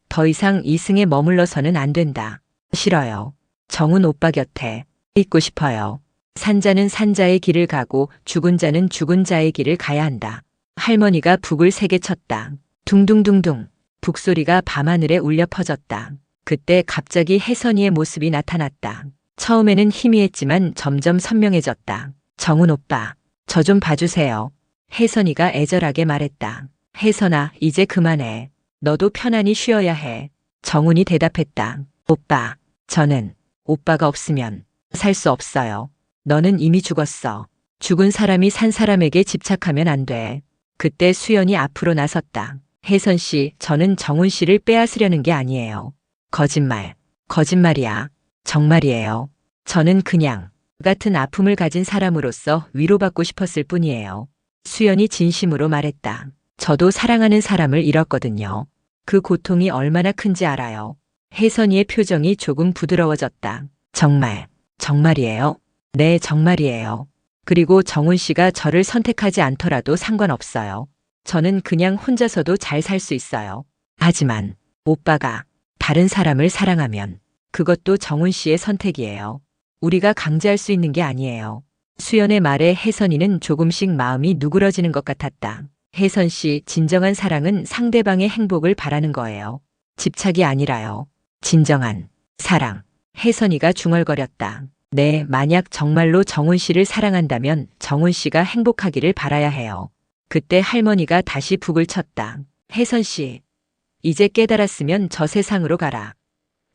더 이상 이승에 머물러서는 안 된다. 싫어요. 정훈 오빠 곁에 있고 싶어요. 산자는 산자의 길을 가고 죽은 자는 죽은 자의 길을 가야 한다. 할머니가 북을 세게 쳤다. 둥둥둥둥. 북소리가 밤하늘에 울려 퍼졌다. 그때 갑자기 혜선이의 모습이 나타났다. 처음에는 희미했지만 점점 선명해졌다. 정훈 오빠, 저 좀 봐주세요. 혜선이가 애절하게 말했다. 혜선아, 이제 그만해. 너도 편안히 쉬어야 해. 정훈이 대답했다. 오빠, 저는 오빠가 없으면 살 수 없어요. 너는 이미 죽었어. 죽은 사람이 산 사람에게 집착하면 안 돼. 그때 수연이 앞으로 나섰다. 혜선 씨, 저는 정훈 씨를 빼앗으려는 게 아니에요. 거짓말이야. 정말이에요. 저는 그냥 같은 아픔을 가진 사람으로서 위로받고 싶었을 뿐이에요. 수연이 진심으로 말했다. 저도 사랑하는 사람을 잃었거든요. 그 고통이 얼마나 큰지 알아요. 혜선이의 표정이 조금 부드러워졌다. 정말이에요? 네, 정말이에요. 그리고 정훈 씨가 저를 선택하지 않더라도 상관없어요. 저는 그냥 혼자서도 잘 살 수 있어요. 하지만 오빠가 다른 사람을 사랑하면 그것도 정훈 씨의 선택이에요. 우리가 강제할 수 있는 게 아니에요. 수연의 말에 혜선이는 조금씩 마음이 누그러지는 것 같았다. 혜선 씨, 진정한 사랑은 상대방의 행복을 바라는 거예요. 집착이 아니라요. 진정한 사랑. 혜선이가 중얼거렸다. 네, 만약 정말로 정훈 씨를 사랑한다면 정훈 씨가 행복하기를 바라야 해요. 그때 할머니가 다시 북을 쳤다. 혜선 씨, 이제 깨달았으면 저 세상으로 가라.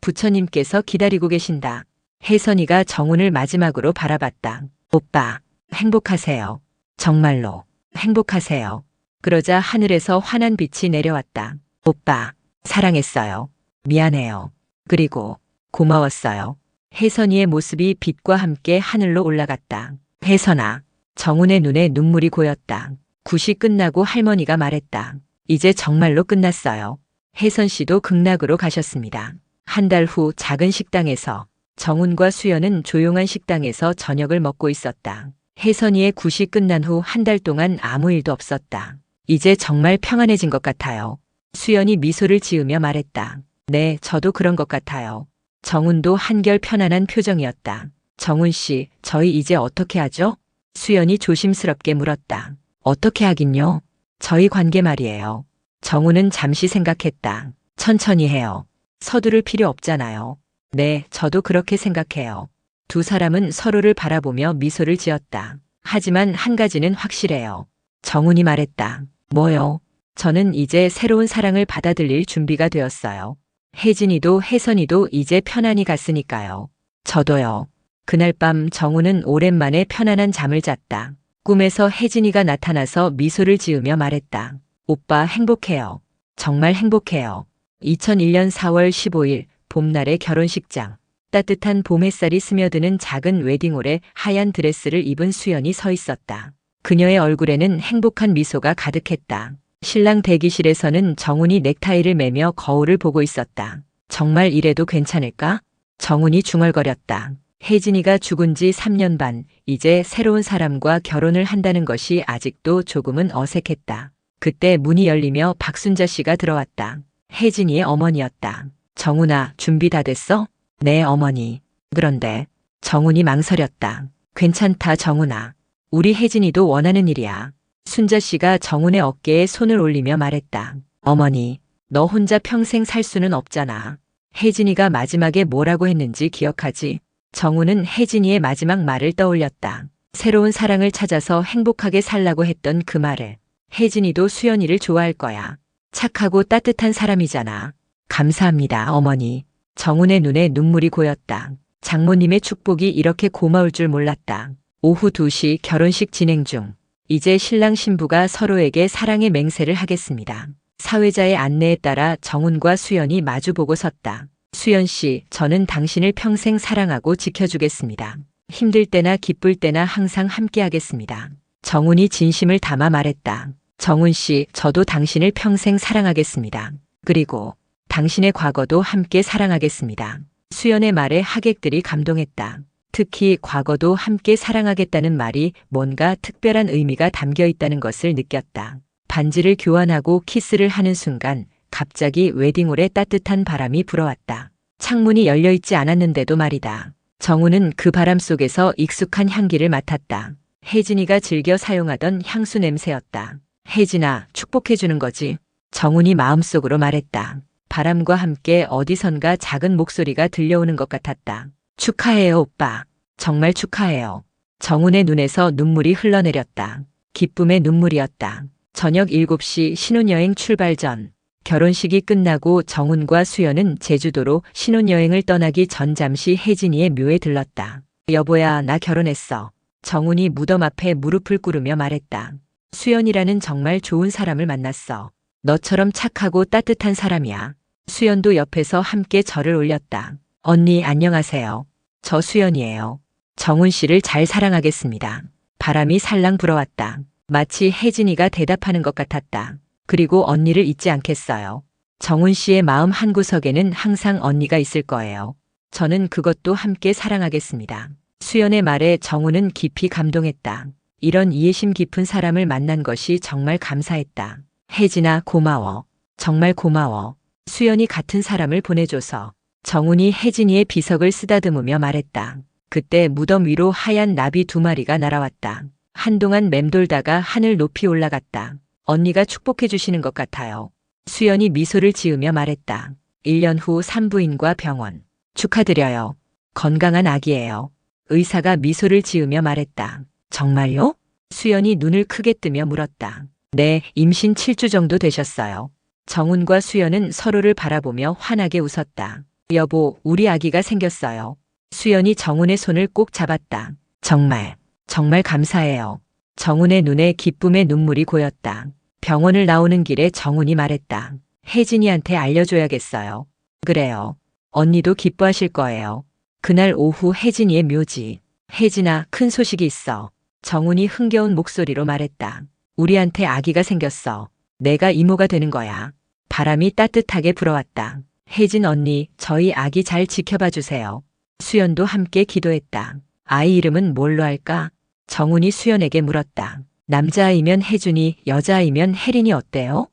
부처님께서 기다리고 계신다. 혜선이가 정훈을 마지막으로 바라봤다. 오빠, 행복하세요. 정말로 행복하세요. 그러자 하늘에서 환한 빛이 내려왔다. 오빠, 사랑했어요. 미안해요. 그리고 고마웠어요. 혜선이의 모습이 빛과 함께 하늘로 올라갔다. 혜선아, 정훈의 눈에 눈물이 고였다. 굿이 끝나고 할머니가 말했다. 이제 정말로 끝났어요. 혜선 씨도 극락으로 가셨습니다. 한 달 후 작은 식당에서 정훈과 수연은 조용한 식당에서 저녁을 먹고 있었다. 혜선이의 굿이 끝난 후 한 달 동안 아무 일도 없었다. 이제 정말 평안해진 것 같아요. 수연이 미소를 지으며 말했다. 네, 저도 그런 것 같아요. 정훈도 한결 편안한 표정이었다. 정훈 씨, 저희 이제 어떻게 하죠? 수연이 조심스럽게 물었다. 어떻게 하긴요? 저희 관계 말이에요. 정훈은 잠시 생각했다. 천천히 해요. 서두를 필요 없잖아요. 네, 저도 그렇게 생각해요. 두 사람은 서로를 바라보며 미소를 지었다. 하지만 한 가지는 확실해요. 정훈이 말했다. 뭐요? 저는 이제 새로운 사랑을 받아들일 준비가 되었어요. 혜진이도 혜선이도 이제 편안히 갔으니까요. 저도요. 그날 밤 정훈은 오랜만에 편안한 잠을 잤다. 꿈에서 혜진이가 나타나서 미소를 지으며 말했다. 오빠 행복해요. 정말 행복해요. 2001년 4월 15일 봄날의 결혼식장. 따뜻한 봄 햇살이 스며드는 작은 웨딩홀에 하얀 드레스를 입은 수연이 서 있었다. 그녀의 얼굴에는 행복한 미소가 가득했다. 신랑 대기실에서는 정훈이 넥타이를 매며 거울을 보고 있었다. 정말 이래도 괜찮을까? 정훈이 중얼거렸다. 혜진이가 죽은 지 3년 반, 이제 새로운 사람과 결혼을 한다는 것이 아직도 조금은 어색했다. 그때 문이 열리며 박순자 씨가 들어왔다. 혜진이의 어머니였다. 정훈아, 준비 다 됐어? 네, 어머니. 그런데 정훈이 망설였다. 괜찮다, 정훈아. 우리 혜진이도 원하는 일이야. 순자 씨가 정훈의 어깨에 손을 올리며 말했다. 어머니, 너 혼자 평생 살 수는 없잖아. 혜진이가 마지막에 뭐라고 했는지 기억하지? 정훈은 혜진이의 마지막 말을 떠올렸다. 새로운 사랑을 찾아서 행복하게 살라고 했던 그 말을. 혜진이도 수연이를 좋아할 거야. 착하고 따뜻한 사람이잖아. 감사합니다, 어머니. 정훈의 눈에 눈물이 고였다. 장모님의 축복이 이렇게 고마울 줄 몰랐다. 오후 2시 결혼식 진행 중. 이제 신랑 신부가 서로에게 사랑의 맹세를 하겠습니다. 사회자의 안내에 따라 정훈과 수연이 마주보고 섰다. 수연 씨, 저는 당신을 평생 사랑하고 지켜주겠습니다. 힘들 때나 기쁠 때나 항상 함께하겠습니다. 정훈이 진심을 담아 말했다. 정훈 씨, 저도 당신을 평생 사랑하겠습니다. 그리고 당신의 과거도 함께 사랑하겠습니다. 수연의 말에 하객들이 감동했다. 특히 과거도 함께 사랑하겠다는 말이 뭔가 특별한 의미가 담겨 있다는 것을 느꼈다. 반지를 교환하고 키스를 하는 순간 갑자기 웨딩홀에 따뜻한 바람이 불어왔다. 창문이 열려 있지 않았는데도 말이다. 정훈은 그 바람 속에서 익숙한 향기를 맡았다. 혜진이가 즐겨 사용하던 향수 냄새였다. 혜진아, 축복해주는 거지. 정훈이 마음속으로 말했다. 바람과 함께 어디선가 작은 목소리가 들려오는 것 같았다. 축하해요, 오빠. 정말 축하해요. 정훈의 눈에서 눈물이 흘러내렸다. 기쁨의 눈물이었다. 저녁 7시 신혼여행 출발 전. 결혼식이 끝나고 정훈과 수연은 제주도로 신혼여행을 떠나기 전 잠시 혜진이의 묘에 들렀다. 여보야, 나 결혼했어. 정훈이 무덤 앞에 무릎을 꿇으며 말했다. 수연이라는 정말 좋은 사람을 만났어. 너처럼 착하고 따뜻한 사람이야. 수연도 옆에서 함께 절을 올렸다. 언니 안녕하세요. 저 수연이에요. 정훈 씨를 잘 사랑하겠습니다. 바람이 살랑 불어왔다. 마치 혜진이가 대답하는 것 같았다. 그리고 언니를 잊지 않겠어요. 정훈 씨의 마음 한구석에는 항상 언니가 있을 거예요. 저는 그것도 함께 사랑하겠습니다. 수연의 말에 정훈은 깊이 감동했다. 이런 이해심 깊은 사람을 만난 것이 정말 감사했다. 혜진아, 고마워. 정말 고마워. 수연이 같은 사람을 보내줘서. 정훈이 혜진이의 비석을 쓰다듬으며 말했다. 그때 무덤 위로 하얀 나비 2마리가 날아왔다. 한동안 맴돌다가 하늘 높이 올라갔다. 언니가 축복해 주시는 것 같아요. 수연이 미소를 지으며 말했다. 1년 후 산부인과 병원. 축하드려요. 건강한 아기예요. 의사가 미소를 지으며 말했다. 정말요? 수연이 눈을 크게 뜨며 물었다. 네, 임신 7주 정도 되셨어요. 정훈과 수연은 서로를 바라보며 환하게 웃었다. 여보, 우리 아기가 생겼어요. 수연이 정훈의 손을 꼭 잡았다. 정말 감사해요. 정훈의 눈에 기쁨의 눈물이 고였다. 병원을 나오는 길에 정훈이 말했다. 혜진이한테 알려줘야겠어요. 그래요. 언니도 기뻐하실 거예요. 그날 오후 혜진이의 묘지. 혜진아, 큰 소식이 있어. 정훈이 흥겨운 목소리로 말했다. 우리한테 아기가 생겼어. 내가 이모가 되는 거야. 바람이 따뜻하게 불어왔다. 혜진 언니, 저희 아기 잘 지켜봐 주세요. 수연도 함께 기도했다. 아이 이름은 뭘로 할까? 정훈이 수연에게 물었다. 남자아이면 혜준이, 여자아이면 혜린이 어때요?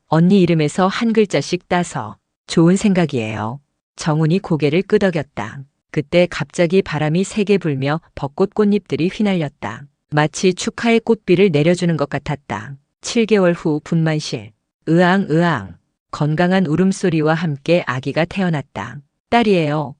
언니 이름에서 한 글자씩 따서. 좋은 생각이에요. 정훈이 고개를 끄덕였다. 그때 갑자기 바람이 세게 불며 벚꽃 꽃잎들이 휘날렸다. 마치 축하의 꽃비를 내려주는 것 같았다. 7개월 후 분만실. 으앙. 건강한 울음소리와 함께 아기가 태어났다. 딸이에요.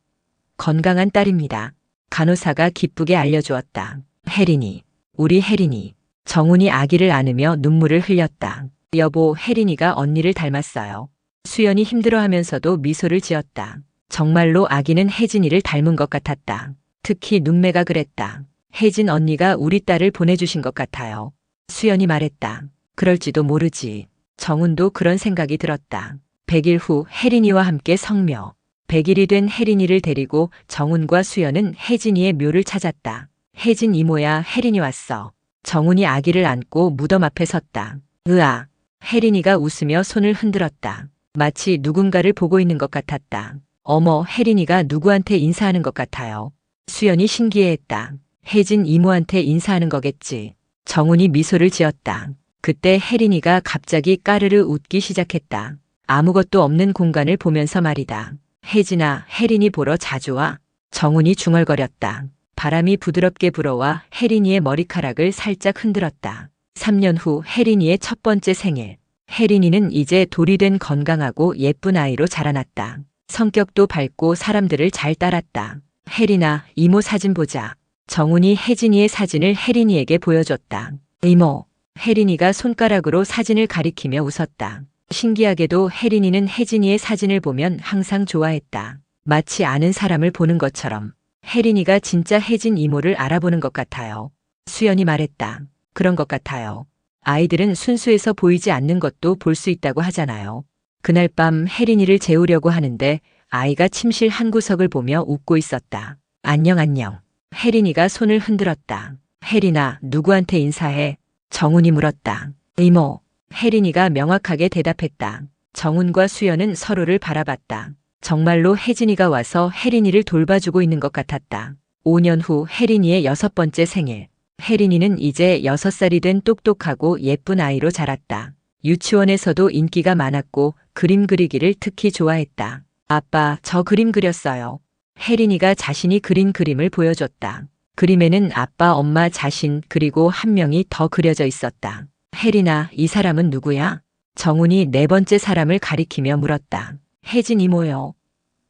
건강한 딸입니다. 간호사가 기쁘게 알려주었다. 혜린이, 우리 혜린이. 정훈이 아기를 안으며 눈물을 흘렸다. 여보, 혜린이가 언니를 닮았어요. 수연이 힘들어하면서도 미소를 지었다. 정말로 아기는 혜진이를 닮은 것 같았다. 특히 눈매가 그랬다. 혜진 언니가 우리 딸을 보내주신 것 같아요. 수연이 말했다. 그럴지도 모르지. 정훈도 그런 생각이 들었다. 100일 후 혜린이와 함께 성묘. 100일이 된 혜린이를 데리고 정훈과 수연은 혜진이의 묘를 찾았다. 혜진 이모야, 혜린이 왔어. 정훈이 아기를 안고 무덤 앞에 섰다. 으아. 혜린이가 웃으며 손을 흔들었다. 마치 누군가를 보고 있는 것 같았다. 어머, 혜린이가 누구한테 인사하는 것 같아요. 수연이 신기해했다. 혜진 이모한테 인사하는 거겠지. 정훈이 미소를 지었다. 그때 혜린이가 갑자기 까르르 웃기 시작했다. 아무것도 없는 공간을 보면서 말이다. 혜진아, 혜린이 보러 자주 와. 정훈이 중얼거렸다. 바람이 부드럽게 불어와 혜린이의 머리카락을 살짝 흔들었다. 3년 후 혜린이의 첫 번째 생일. 혜린이는 이제 돌이 된 건강하고 예쁜 아이로 자라났다. 성격도 밝고 사람들을 잘 따랐다. 혜린아, 이모 사진 보자. 정훈이 혜진이의 사진을 혜린이에게 보여줬다. 이모. 혜린이가 손가락으로 사진을 가리키며 웃었다. 신기하게도 혜린이는 혜진이의 사진을 보면 항상 좋아했다. 마치 아는 사람을 보는 것처럼. 혜린이가 진짜 혜진 이모를 알아보는 것 같아요. 수연이 말했다. 그런 것 같아요. 아이들은 순수해서 보이지 않는 것도 볼 수 있다고 하잖아요. 그날 밤 혜린이를 재우려고 하는데 아이가 침실 한 구석을 보며 웃고 있었다. 안녕. 혜린이가 손을 흔들었다. 혜린아, 누구한테 인사해? 정훈이 물었다. 이모. 혜린이가 명확하게 대답했다. 정훈과 수연은 서로를 바라봤다. 정말로 혜진이가 와서 혜린이를 돌봐주고 있는 것 같았다. 5년 후 혜린이의 6번째 생일. 혜린이는 이제 6살이 된 똑똑하고 예쁜 아이로 자랐다. 유치원에서도 인기가 많았고 그림 그리기를 특히 좋아했다. 아빠, 저 그림 그렸어요. 혜린이가 자신이 그린 그림을 보여줬다. 그림에는 아빠, 엄마, 자신 그리고 한 명이 더 그려져 있었다. 혜린아, 이 사람은 누구야? 정훈이 4번째 사람을 가리키며 물었다. 혜진 이모요.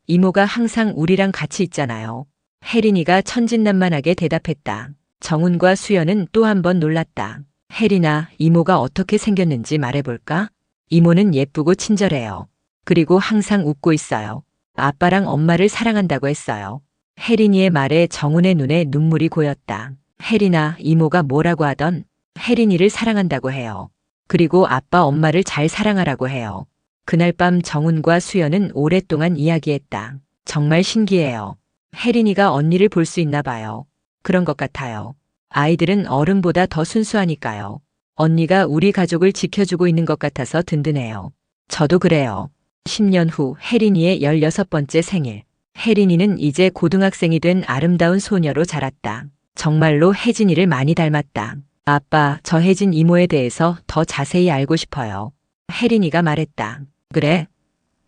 이모가 항상 우리랑 같이 있잖아요. 혜린이가 천진난만하게 대답했다. 정훈과 수연은 또 한 번 놀랐다. 혜린아, 이모가 어떻게 생겼는지 말해볼까? 이모는 예쁘고 친절해요. 그리고 항상 웃고 있어요. 아빠랑 엄마를 사랑한다고 했어요. 혜린이의 말에 정훈의 눈에 눈물이 고였다. 혜린아, 이모가 뭐라고 하던? 혜린이를 사랑한다고 해요. 그리고 아빠 엄마를 잘 사랑하라고 해요. 그날 밤 정훈과 수연은 오랫동안 이야기했다. 정말 신기해요. 혜린이가 언니를 볼 수 있나 봐요. 그런 것 같아요. 아이들은 어른보다 더 순수하니까요. 언니가 우리 가족을 지켜주고 있는 것 같아서 든든해요. 저도 그래요. 10년 후 혜린이의 16번째 생일. 혜린이는 이제 고등학생이 된 아름다운 소녀로 자랐다. 정말로 혜진이를 많이 닮았다. 아빠, 저 혜진 이모에 대해서 더 자세히 알고 싶어요. 혜린이가 말했다. 그래?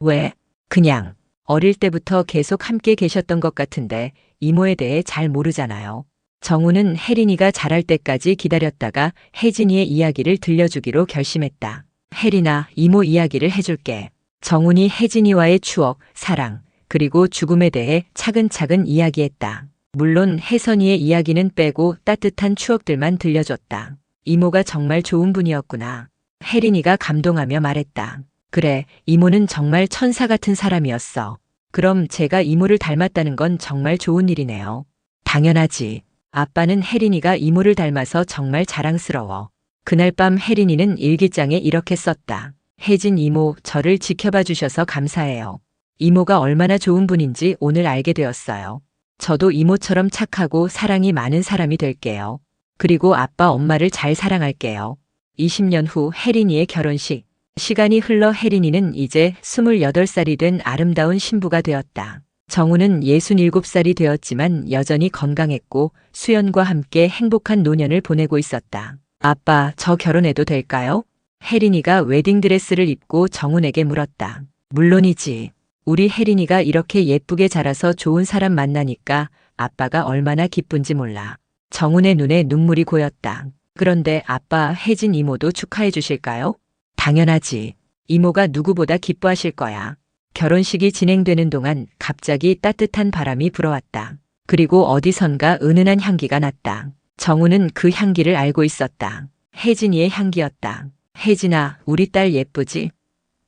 왜? 그냥. 어릴 때부터 계속 함께 계셨던 것 같은데 이모에 대해 잘 모르잖아요. 정우는 혜린이가 자랄 때까지 기다렸다가 혜진이의 이야기를 들려주기로 결심했다. 혜린아, 이모 이야기를 해줄게. 정훈이 혜진이와의 추억, 사랑, 그리고 죽음에 대해 차근차근 이야기했다. 물론 혜선이의 이야기는 빼고 따뜻한 추억들만 들려줬다. 이모가 정말 좋은 분이었구나. 혜린이가 감동하며 말했다. 그래, 이모는 정말 천사 같은 사람이었어. 그럼 제가 이모를 닮았다는 건 정말 좋은 일이네요. 당연하지. 아빠는 혜린이가 이모를 닮아서 정말 자랑스러워. 그날 밤 혜린이는 일기장에 이렇게 썼다. 혜진 이모, 저를 지켜봐 주셔서 감사해요. 이모가 얼마나 좋은 분인지 오늘 알게 되었어요. 저도 이모처럼 착하고 사랑이 많은 사람이 될게요. 그리고 아빠 엄마를 잘 사랑할게요. 20년 후 혜린이의 결혼식. 시간이 흘러 혜린이는 이제 28살이 된 아름다운 신부가 되었다. 정우는 67살이 되었지만 여전히 건강했고 수연과 함께 행복한 노년을 보내고 있었다. 아빠, 저 결혼해도 될까요? 혜린이가 웨딩드레스를 입고 정훈에게 물었다. 물론이지. 우리 혜린이가 이렇게 예쁘게 자라서 좋은 사람 만나니까 아빠가 얼마나 기쁜지 몰라. 정훈의 눈에 눈물이 고였다. 그런데 아빠, 혜진 이모도 축하해 주실까요? 당연하지. 이모가 누구보다 기뻐하실 거야. 결혼식이 진행되는 동안 갑자기 따뜻한 바람이 불어왔다. 그리고 어디선가 은은한 향기가 났다. 정우는 그 향기를 알고 있었다. 혜진이의 향기였다. 혜진아, 우리 딸 예쁘지?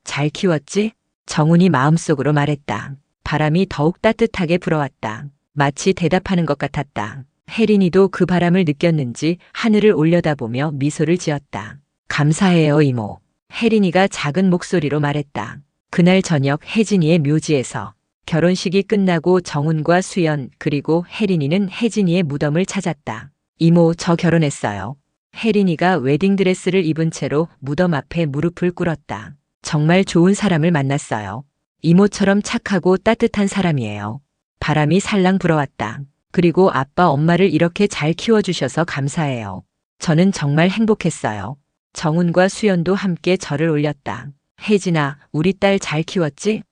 잘 키웠지? 정훈이 마음속으로 말했다. 바람이 더욱 따뜻하게 불어왔다. 마치 대답하는 것 같았다. 혜린이도 그 바람을 느꼈는지 하늘을 올려다보며 미소를 지었다. 감사해요, 이모. 혜린이가 작은 목소리로 말했다. 그날 저녁 혜진이의 묘지에서 결혼식이 끝나고 정훈과 수연 그리고 혜린이는 혜진이의 무덤을 찾았다. 이모, 저 결혼했어요. 혜린이가 웨딩드레스를 입은 채로 무덤 앞에 무릎을 꿇었다. 정말 좋은 사람을 만났어요. 이모처럼 착하고 따뜻한 사람이에요. 바람이 살랑 불어왔다. 그리고 아빠 엄마를 이렇게 잘 키워주셔서 감사해요. 저는 정말 행복했어요. 정훈과 수연도 함께 절을 올렸다. 혜진아, 우리 딸 잘 키웠지?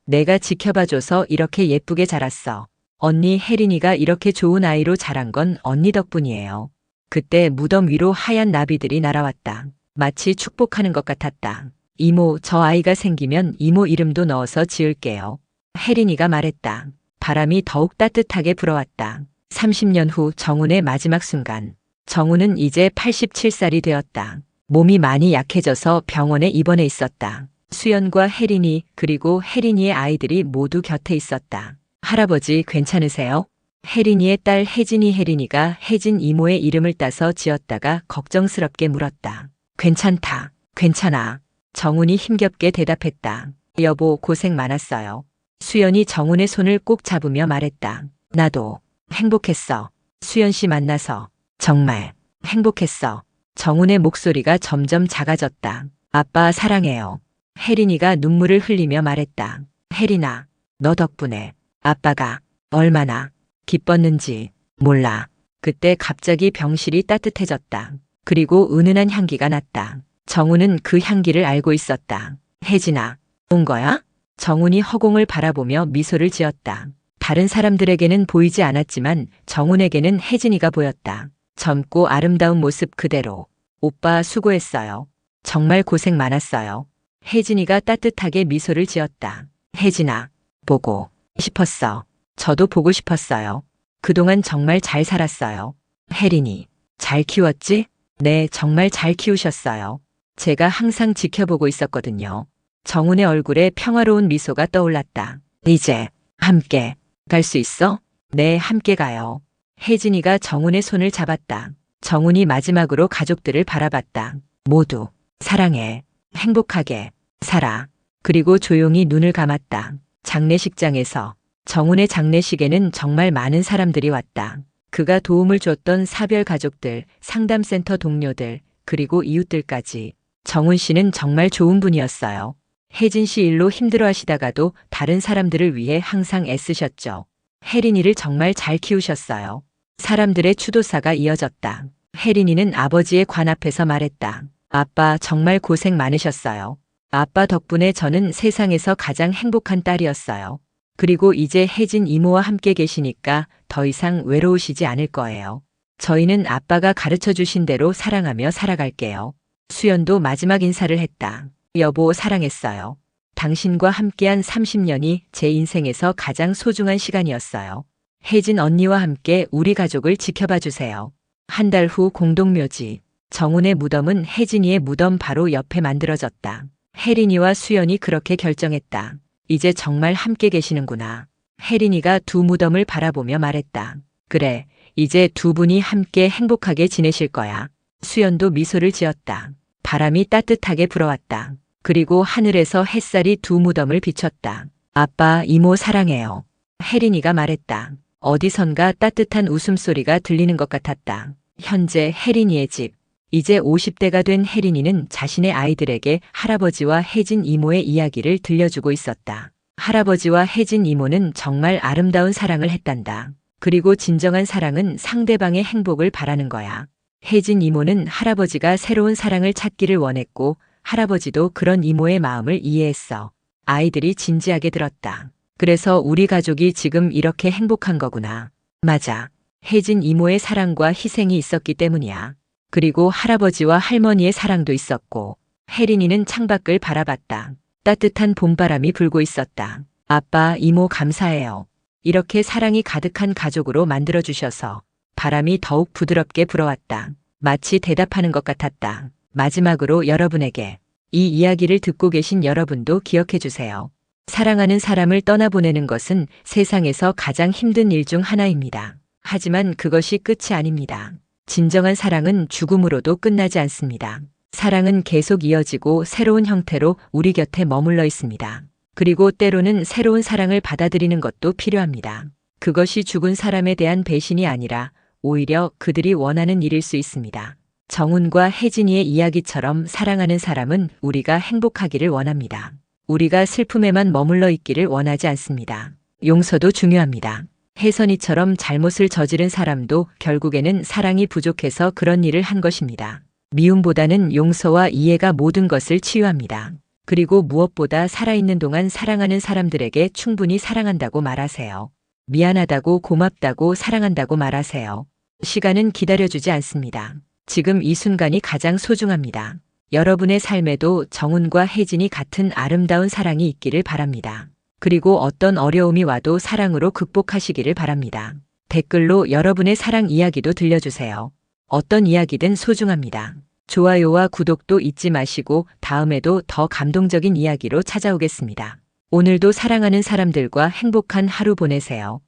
내가 지켜봐줘서 이렇게 예쁘게 자랐어. 언니 혜린이가 이렇게 좋은 아이로 자란 건 언니 덕분이에요. 그때 무덤 위로 하얀 나비들이 날아왔다. 마치 축복하는 것 같았다. 이모, 저 아이가 생기면 이모 이름도 넣어서 지을게요. 혜린이가 말했다. 바람이 더욱 따뜻하게 불어왔다. 30년 후 정훈의 마지막 순간. 정훈은 이제 87살이 되었다. 몸이 많이 약해져서 병원에 입원해 있었다. 수연과 혜린이 그리고 혜린이의 아이들이 모두 곁에 있었다. 할아버지 괜찮으세요? 혜린이의 딸 혜린이가 혜진 이모의 이름을 따서 지었다가 걱정스럽게 물었다. 괜찮다. 괜찮아. 정훈이 힘겹게 대답했다. 여보, 고생 많았어요. 수연이 정훈의 손을 꼭 잡으며 말했다. 나도 행복했어. 수연 씨 만나서 정말 행복했어. 정훈의 목소리가 점점 작아졌다. 아빠 사랑해요. 혜린이가 눈물을 흘리며 말했다. 혜린아, 너 덕분에 아빠가 얼마나 기뻤는지 몰라. 그때 갑자기 병실이 따뜻해졌다. 그리고 은은한 향기가 났다. 정훈은 그 향기를 알고 있었다. 혜진아, 온 거야? 정훈이 허공을 바라보며 미소를 지었다. 다른 사람들에게는 보이지 않았지만 정훈에게는 혜진이가 보였다. 젊고 아름다운 모습 그대로. 오빠 수고했어요. 정말 고생 많았어요. 혜진이가 따뜻하게 미소를 지었다. 혜진아, 보고 싶었어. 저도 보고 싶었어요. 그동안 정말 잘 살았어요. 혜린이, 잘 키웠지? 네, 정말 잘 키우셨어요. 제가 항상 지켜보고 있었거든요. 정훈의 얼굴에 평화로운 미소가 떠올랐다. 이제 함께 갈 수 있어? 네, 함께 가요. 혜진이가 정훈의 손을 잡았다. 정훈이 마지막으로 가족들을 바라봤다. 모두 사랑해. 행복하게 살아. 그리고 조용히 눈을 감았다. 장례식장에서 정훈의 장례식에는 정말 많은 사람들이 왔다. 그가 도움을 줬던 사별 가족들, 상담센터 동료들, 그리고 이웃들까지. 정훈 씨는 정말 좋은 분이었어요. 혜진 씨 일로 힘들어 하시다가도 다른 사람들을 위해 항상 애쓰셨죠. 혜린이를 정말 잘 키우셨어요. 사람들의 추도사가 이어졌다. 혜린이는 아버지의 관 앞에서 말했다. 아빠 정말 고생 많으셨어요. 아빠 덕분에 저는 세상에서 가장 행복한 딸이었어요. 그리고 이제 혜진 이모와 함께 계시니까 더 이상 외로우시지 않을 거예요. 저희는 아빠가 가르쳐 주신 대로 사랑하며 살아갈게요. 수연도 마지막 인사를 했다. 여보, 사랑했어요. 당신과 함께한 30년이 제 인생에서 가장 소중한 시간이었어요. 혜진 언니와 함께 우리 가족을 지켜봐 주세요. 한 달 후 공동묘지. 정훈의 무덤은 혜진이의 무덤 바로 옆에 만들어졌다. 혜린이와 수연이 그렇게 결정했다. 이제 정말 함께 계시는구나. 혜린이가 두 무덤을 바라보며 말했다. 그래, 이제 두 분이 함께 행복하게 지내실 거야. 수연도 미소를 지었다. 바람이 따뜻하게 불어왔다. 그리고 하늘에서 햇살이 두 무덤을 비췄다. 아빠, 이모 사랑해요. 혜린이가 말했다. 어디선가 따뜻한 웃음소리가 들리는 것 같았다. 현재 혜린이의 집. 이제 50대가 된 혜린이는 자신의 아이들에게 할아버지와 혜진 이모의 이야기를 들려주고 있었다. 할아버지와 혜진 이모는 정말 아름다운 사랑을 했단다. 그리고 진정한 사랑은 상대방의 행복을 바라는 거야. 혜진 이모는 할아버지가 새로운 사랑을 찾기를 원했고 할아버지도 그런 이모의 마음을 이해했어. 아이들이 진지하게 들었다. 그래서 우리 가족이 지금 이렇게 행복한 거구나. 맞아. 혜진 이모의 사랑과 희생이 있었기 때문이야. 그리고 할아버지와 할머니의 사랑도 있었고. 혜린이는 창밖을 바라봤다. 따뜻한 봄바람이 불고 있었다. 아빠, 이모 감사해요. 이렇게 사랑이 가득한 가족으로 만들어주셔서. 바람이 더욱 부드럽게 불어왔다. 마치 대답하는 것 같았다. 마지막으로 여러분에게 이 이야기를 듣고 계신 여러분도 기억해 주세요. 사랑하는 사람을 떠나보내는 것은 세상에서 가장 힘든 일 중 하나입니다. 하지만 그것이 끝이 아닙니다. 진정한 사랑은 죽음으로도 끝나지 않습니다. 사랑은 계속 이어지고 새로운 형태로 우리 곁에 머물러 있습니다. 그리고 때로는 새로운 사랑을 받아들이는 것도 필요합니다. 그것이 죽은 사람에 대한 배신이 아니라 오히려 그들이 원하는 일일 수 있습니다. 정훈과 혜진이의 이야기처럼 사랑하는 사람은 우리가 행복하기를 원합니다. 우리가 슬픔에만 머물러 있기를 원하지 않습니다. 용서도 중요합니다. 혜선이처럼 잘못을 저지른 사람도 결국에는 사랑이 부족해서 그런 일을 한 것입니다. 미움보다는 용서와 이해가 모든 것을 치유합니다. 그리고 무엇보다 살아있는 동안 사랑하는 사람들에게 충분히 사랑한다고 말하세요. 미안하다고, 고맙다고, 사랑한다고 말하세요. 시간은 기다려주지 않습니다. 지금 이 순간이 가장 소중합니다. 여러분의 삶에도 정훈과 혜진이 같은 아름다운 사랑이 있기를 바랍니다. 그리고 어떤 어려움이 와도 사랑으로 극복하시기를 바랍니다. 댓글로 여러분의 사랑 이야기도 들려주세요. 어떤 이야기든 소중합니다. 좋아요와 구독도 잊지 마시고 다음에도 더 감동적인 이야기로 찾아오겠습니다. 오늘도 사랑하는 사람들과 행복한 하루 보내세요.